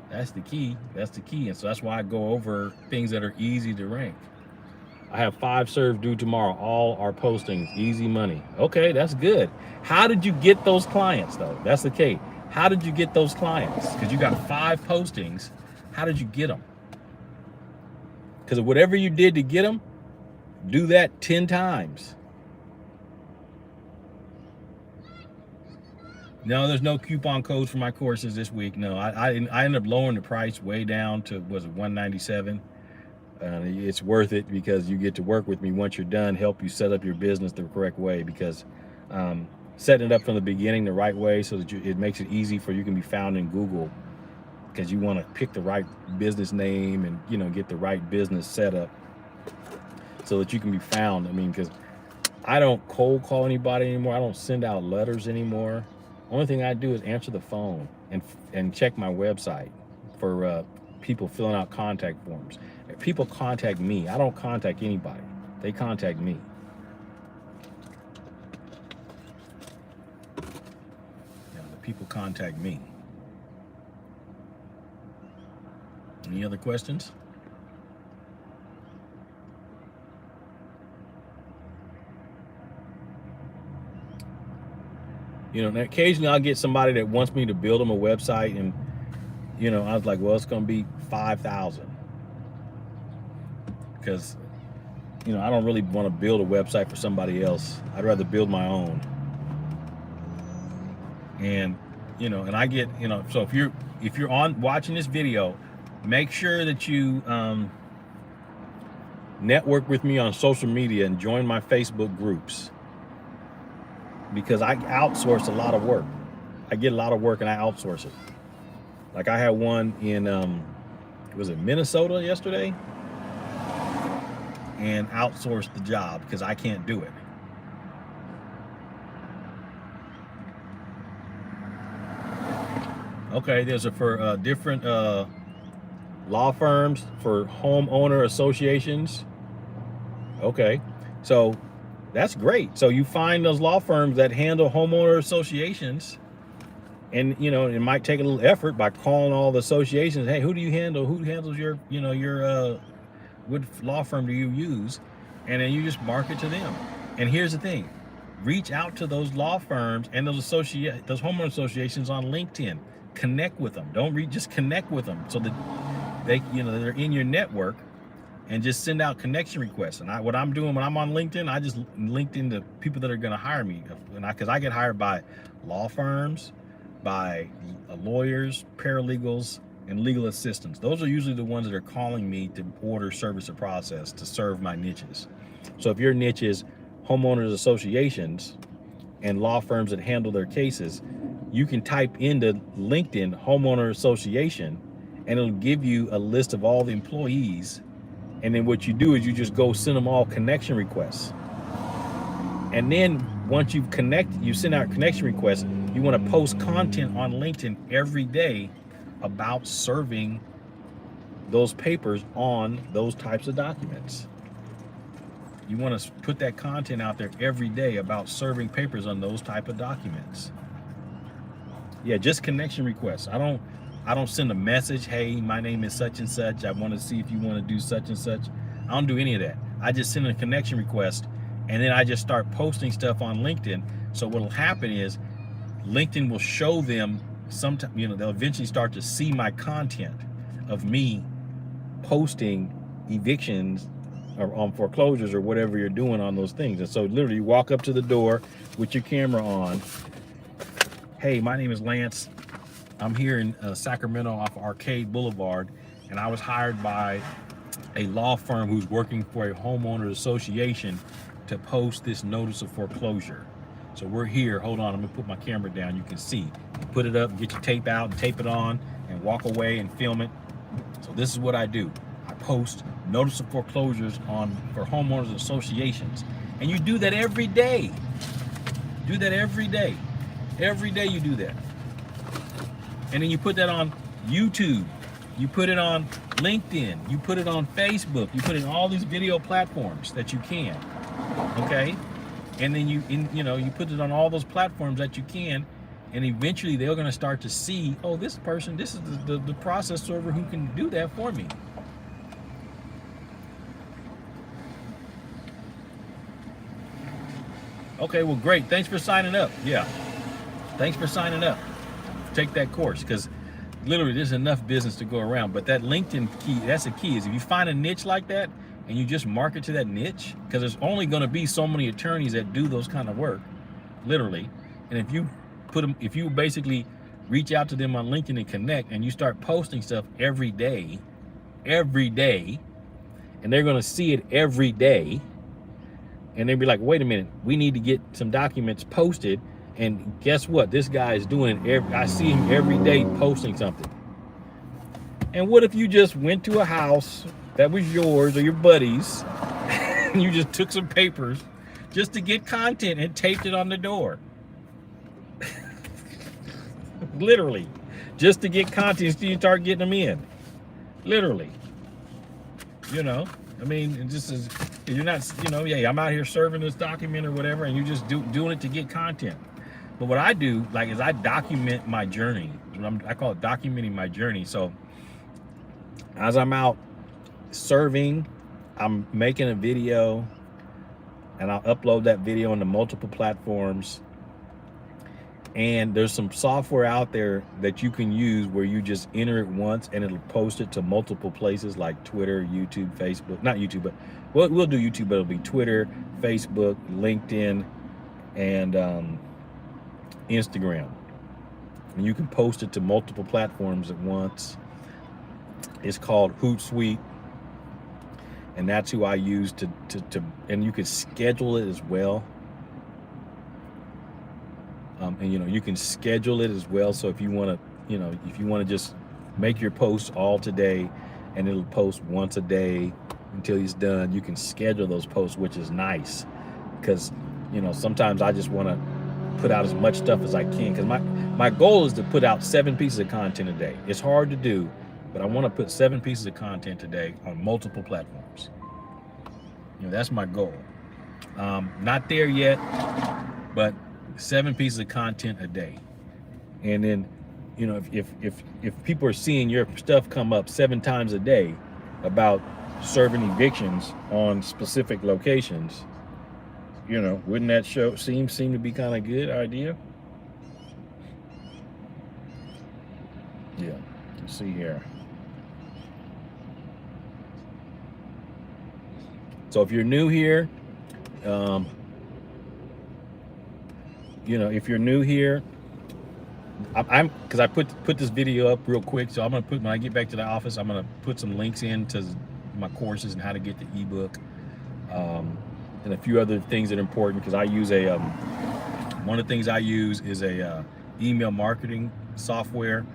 That's the key. And so that's why I go over things that are easy to rank. I have 5 serves due tomorrow. All are postings, easy money. Okay, that's good. How did you get those clients though? That's the key. How did you get those clients? Because you got 5 postings. How did you get them? Because whatever you did to get them, do that 10 times. No, there's no coupon codes for my courses this week. No, I ended up lowering the price way down to, was it $197? It's worth it because you get to work with me once you're done, help you set up your business the correct way, because setting it up from the beginning the right way so that it makes it easy for you can be found in Google, because you want to pick the right business name and get the right business set up so that you can be found. I mean, because I don't cold call anybody anymore. I don't send out letters anymore. Only thing I do is answer the phone and check my website for people filling out contact forms. If people contact me, I don't contact anybody. They contact me. The people contact me. Any other questions? You know, and occasionally I'll get somebody that wants me to build them a website, and you know, I was like, well, it's going to be $5,000 because, you know, I don't really want to build a website for somebody else. I'd rather build my own. And you know, and I get, you know, so if you're on watching this video, make sure that you network with me on social media and join my Facebook groups, because I outsource a lot of work. I get a lot of work and I outsource it. Like I had one in was it Minnesota yesterday, and outsourced the job because I can't do it. Okay, there's for different law firms, for homeowner associations. Okay, so that's great. So you find those law firms that handle homeowner associations, and you know, it might take a little effort by calling all the associations. Hey, who do you handle? Who handles your, you know, your what law firm do you use? And then you just market to them. And here's the thing: reach out to those law firms and those homeowner associations on LinkedIn. Connect with them. Just connect with them so that they, you know, they're in your network, and just send out connection requests. And what I'm doing when I'm on LinkedIn, I just LinkedIn the people that are going to hire me, because I get hired by law firms, by lawyers, paralegals, and legal assistants. Those are usually the ones that are calling me to order service or process to serve my niches. So if your niche is homeowners associations and law firms that handle their cases, you can type into LinkedIn homeowner association, and it'll give you a list of all the employees. And then what you do is you just go send them all connection requests. And then once you've connected, you send out connection requests, you want to post content on LinkedIn every day about serving those papers on those types of documents. You want to put that content out there every day about serving papers on those type of documents. Yeah, just connection requests. I don't send a message, hey, my name is such and such, I want to see if you want to do such and such. I don't do any of that. I just send a connection request, and then I just start posting stuff on LinkedIn. So what'll happen is LinkedIn will show them sometime, you know, they'll eventually start to see my content of me posting evictions or on foreclosures or whatever you're doing on those things. And so literally you walk up to the door with your camera on. Hey, my name is Lance. I'm here in Sacramento off Arcade Boulevard, and I was hired by a law firm who's working for a homeowners association to post this notice of foreclosure. So we're here. Hold on, I'm gonna put my camera down. You can see. You put it up, get your tape out, and tape it on, and walk away and film it. So this is what I do. I post notice of foreclosures for homeowners associations, and you do that every day. Do that every day. Every day you do that. And then you put that on YouTube, you put it on LinkedIn, you put it on Facebook, you put it in all these video platforms that you can, okay? And then you put it on all those platforms that you can, and eventually they're gonna start to see, oh, this person, this is the process server who can do that for me. Okay, well, great, thanks for signing up. Yeah, thanks for signing up. Take that course, because literally there's enough business to go around. But that LinkedIn key, that's the key, is if you find a niche like that and you just market to that niche, because there's only going to be so many attorneys that do those kind of work, literally. And if you basically reach out to them on LinkedIn and connect, and you start posting stuff every day, and they're going to see it every day, and they'll be like, wait a minute, we need to get some documents posted. And guess what? This guy is doing it. I see him every day posting something. And what if you just went to a house that was yours or your buddy's, and you just took some papers just to get content and taped it on the door? Literally, just to get content so you start getting them in. Literally. You know, I mean, this is, you're not, you know, yeah, I'm out here serving this document or whatever, and you're just doing it to get content. But what I do, like, is I document my journey. I call it documenting my journey. So as I'm out serving, I'm making a video, and I'll upload that video into multiple platforms. And there's some software out there that you can use where you just enter it once and it'll post it to multiple places like Twitter, YouTube, Facebook, not YouTube, but we'll do YouTube, but it'll be Twitter, Facebook, LinkedIn, and Instagram. And you can post it to multiple platforms at once. It's called Hootsuite. And that's who I use to and you can schedule it as well. And you can schedule it as well. So if you want to, just make your posts all today, and it'll post once a day until it's done. You can schedule those posts, which is nice, because sometimes I just want to put out as much stuff as I can, because my goal is to put out 7 pieces of content a day. It's hard to do, but I want to put 7 pieces of content a day on multiple platforms. That's my goal. Not there yet, but 7 pieces of content a day. And then if people are seeing your stuff come up 7 times a day about serving evictions on specific locations, wouldn't that seem to be kind of good idea? Yeah, let's see here. So if you're new here, if you're new here, because I put this video up real quick, so I'm gonna when I get back to the office, I'm gonna put some links into my courses and how to get the ebook, and a few other things that are important, because I use one of the things I use is a email marketing software.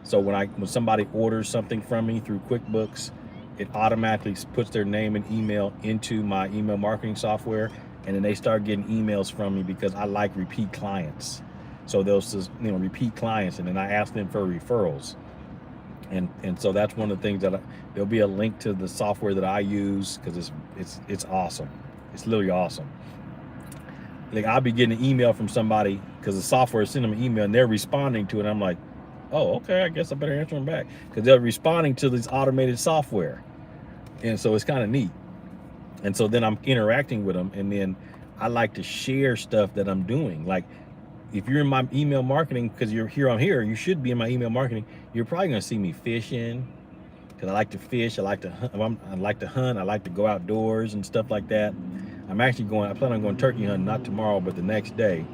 So when somebody orders something from me through QuickBooks, it automatically puts their name and email into my email marketing software, and then they start getting emails from me because I like repeat clients. So they'll just repeat clients, and then I ask them for referrals. And so that's one of the things that there'll be a link to the software that I use, because it's awesome. It's literally awesome. Like, I'll be getting an email from somebody because the software is sending them an email and they're responding to it. I'm like, oh, okay, I guess I better answer them back, because they're responding to this automated software. And so it's kind of neat. And so then I'm interacting with them, and then I like to share stuff that I'm doing. Like, if you're in my email marketing, because you're here on here, you should be in my email marketing, you're probably going to see me fishing, because I like to fish, I like to hunt, I like to go outdoors and stuff like that. I plan on going turkey hunting, not tomorrow, but the next day.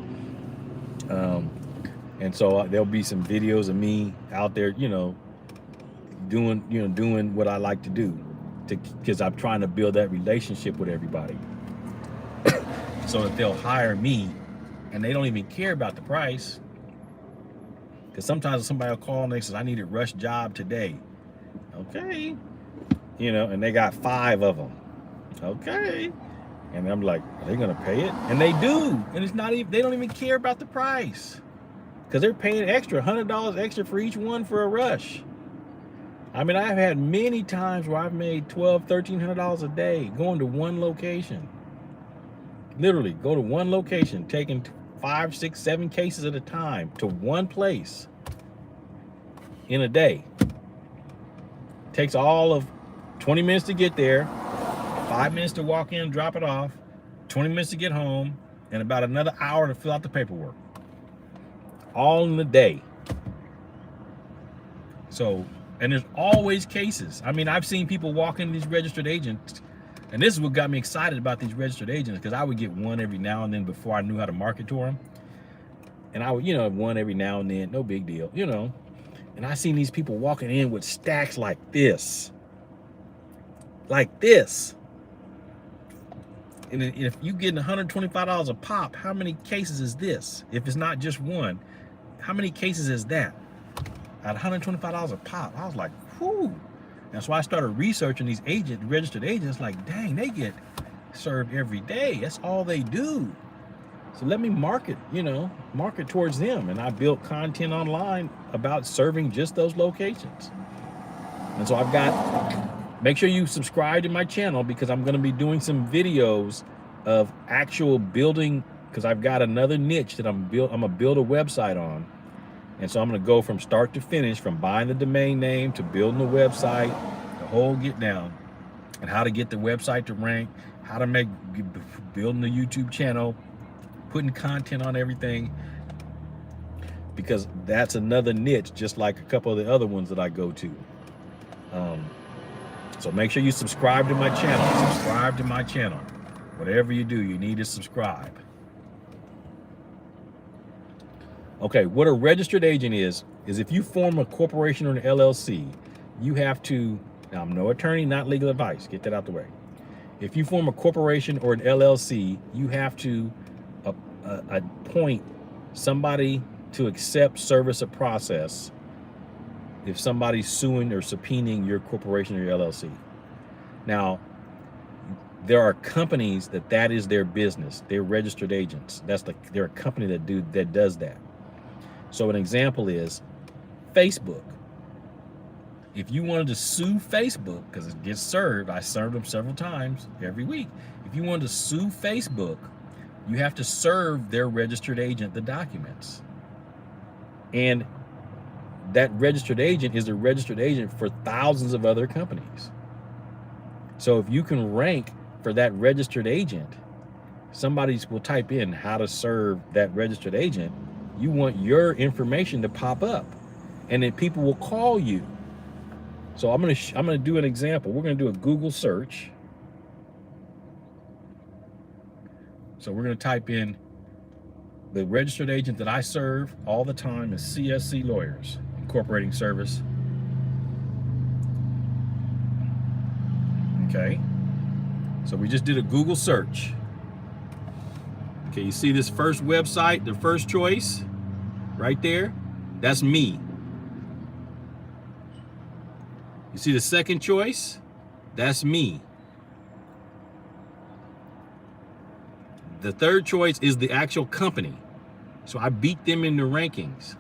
And so there'll be some videos of me out there, doing what I like to do, because I'm trying to build that relationship with everybody, so that they'll hire me, and they don't even care about the price. Because sometimes somebody will call and they says, I need a rush job today. Okay. And they got 5 of them. Okay. And I'm like, are they gonna pay it? And they do. And it's not even, they don't even care about the price, because they're paying extra, $100 extra for each one for a rush. I mean, I've had many times where I've made $1,200, $1,300 a day going to one location. Literally go to one location, taking 5, 6, 7 cases at a time to one place in a day. Takes all of 20 minutes to get there, 5 minutes to walk in and drop it off, 20 minutes to get home, and about another hour to fill out the paperwork. All in the day. So, and there's always cases. I mean, I've seen people walk into these registered agents, and this is what got me excited about these registered agents, because I would get one every now and then before I knew how to market to them. And I would, one every now and then, no big deal, And I seen these people walking in with stacks like this. Like this. And if you getting $125 a pop, how many cases is this? If it's not just one, how many cases is that? At $125 a pop, I was like, whoo. That's why I started researching these registered agents. Like, dang, they get served every day. That's all they do. So let me market towards them. And I built content online about serving just those locations. And so make sure you subscribe to my channel, because I'm going to be doing some videos of actual building, because I've got another niche that I'm going to build a website on. And so I'm going to go from start to finish, from buying the domain name to building the website, the whole get down, and how to get the website to rank, how to building the YouTube channel, putting content on everything. because that's another niche, just like a couple of the other ones that I go to. So make sure you subscribe to my channel. Subscribe to my channel. Whatever you do, you need to subscribe. Okay, what a registered agent is if you form a corporation or an LLC, you have to, now I'm no attorney, not legal advice, get that out the way. If you form a corporation or an LLC, you have to appoint somebody to accept service of process if somebody's suing or subpoenaing your corporation or your LLC. Now, there are companies that is their business. They're registered agents. They're a company that does that. So an example is Facebook. If you wanted to sue Facebook, because it gets served, I served them several times every week. If you wanted to sue Facebook, you have to serve their registered agent the documents. And that registered agent is a registered agent for thousands of other companies. So if you can rank for that registered agent, somebody will type in how to serve that registered agent. You want your information to pop up, and then people will call you. So I'm gonna do an example. We're gonna do a Google search. So we're gonna type in the registered agent that I serve all the time is CSC Lawyers, Incorporating Service. Okay. So we just did a Google search. Okay, you see this first website, the first choice right there? That's me. You see the second choice? That's me. The third choice is the actual company. So I beat them in the rankings.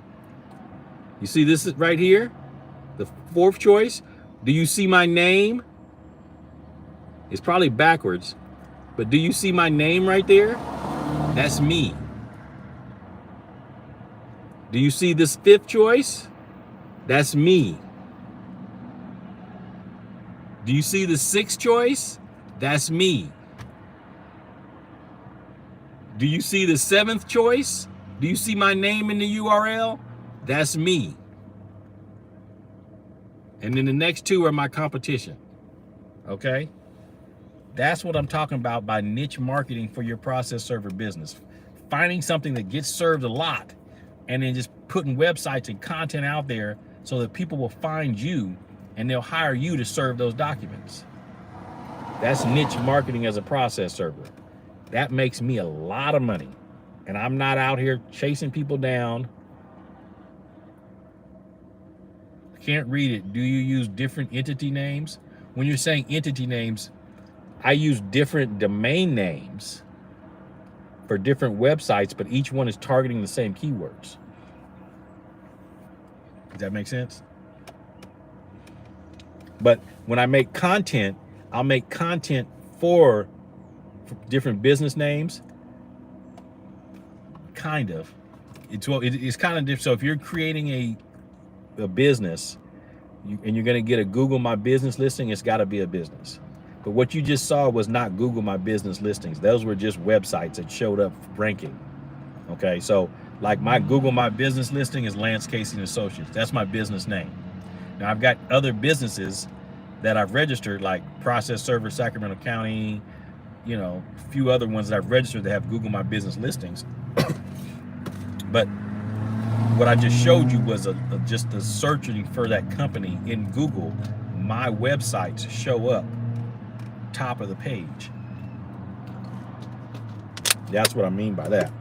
You see this is right here? The fourth choice. Do you see my name? It's probably backwards, but do you see my name right there? That's me. Do you see this fifth choice? That's me. Do you see the sixth choice? That's me. Do you see the seventh choice? Do you see my name in the URL? That's me. And then the next two are my competition. Okay? That's what I'm talking about by niche marketing for your process server business. Finding something that gets served a lot and then just putting websites and content out there so that people will find you and they'll hire you to serve those documents. That's niche marketing as a process server. That makes me a lot of money. And I'm not out here chasing people down. I can't read it. Do you use different entity names? When you're saying entity names, I use different domain names for different websites, but each one is targeting the same keywords. Does that make sense? But when I make content, I'll make content for different business names. Kind of. It's kind of different. So if you're creating a business and you're going to get a Google My Business listing, it's got to be a business. But what you just saw was not Google My Business listings. Those were just websites that showed up ranking. Okay, so like my Google My Business listing is Lance Casey & Associates. That's my business name. Now I've got other businesses that I've registered, like Process Server Sacramento County, you know, a few other ones that I've registered that have Google My Business listings. But what I just showed you was just the searching for that company in Google. My websites show up top of the page. That's what I mean by that.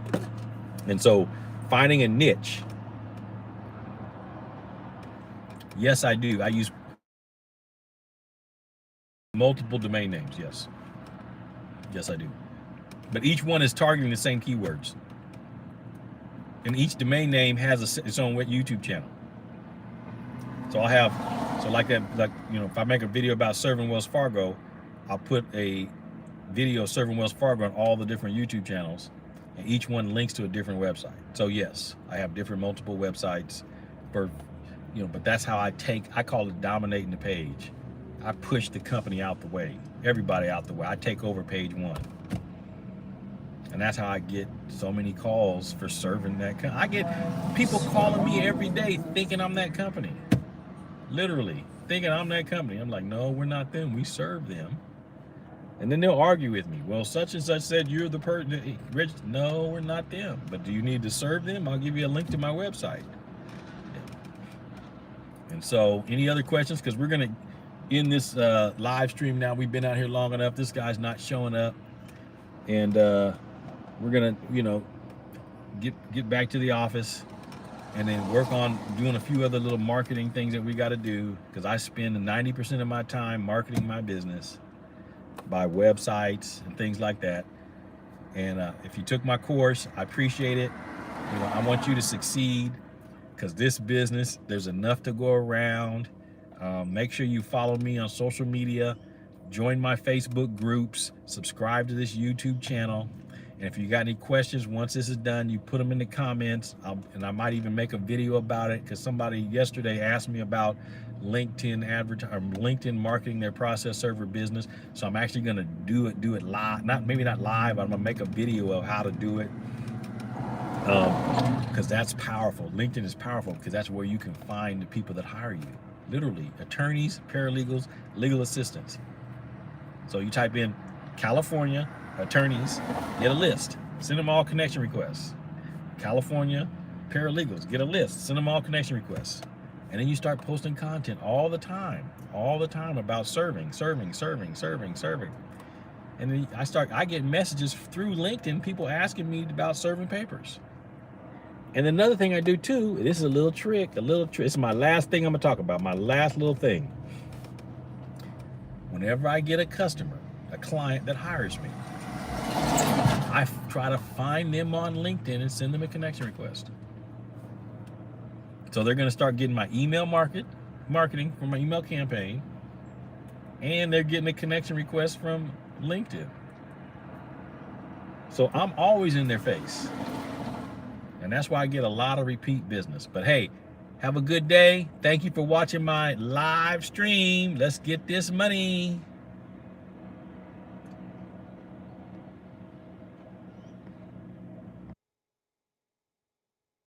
And so finding a niche. Yes, I do. I use multiple domain names. Yes. Yes, I do. But each one is targeting the same keywords. And each domain name has its own YouTube channel. So I'll have, like you know, if I make a video about serving Wells Fargo, I'll put a video serving Wells Fargo on all the different YouTube channels, and each one links to a different website. So yes, I have different multiple websites for, you know, but that's how I call it dominating the page. I push the company out the way, everybody out the way. I take over page one. And that's how I get so many calls for serving that company. I get people calling me every day thinking I'm that company. Literally thinking I'm that company. I'm like, no, we're not them. We serve them. And then they'll argue with me. Well, such and such said you're the person. No, we're not them. But do you need to serve them? I'll give you a link to my website. And so, any other questions? Because we're going to end this live stream now. We've been out here long enough. This guy's not showing up. And we're going to, get back to the office and then work on doing a few other little marketing things that we got to do. Because I spend 90% of my time marketing my business by websites and things like that. And if you took my course, I appreciate it. I want you to succeed, because this business, there's enough to go around. Make sure you follow me on social media, join my Facebook groups, subscribe to this YouTube channel. And if you got any questions, once this is done, you put them in the comments. And I might even make a video about it, because somebody yesterday asked me about LinkedIn marketing their process server business. So I'm actually going to do it live. Maybe not live, but I'm going to make a video of how to do it. Because that's powerful. LinkedIn is powerful because that's where you can find the people that hire you. Literally, attorneys, paralegals, legal assistants. So you type in California attorneys, get a list. Send them all connection requests. California paralegals, get a list. Send them all connection requests. And then you start posting content all the time about serving. And then I get messages through LinkedIn, people asking me about serving papers. And another thing I do too, this is a little trick. It's my last thing I'm gonna talk about, my last little thing. Whenever I get a customer, a client that hires me, I try to find them on LinkedIn and send them a connection request. So they're gonna start getting my email marketing from my email campaign, and they're getting a connection request from LinkedIn. So I'm always in their face. And that's why I get a lot of repeat business. But hey, have a good day. Thank you for watching my live stream. Let's get this money.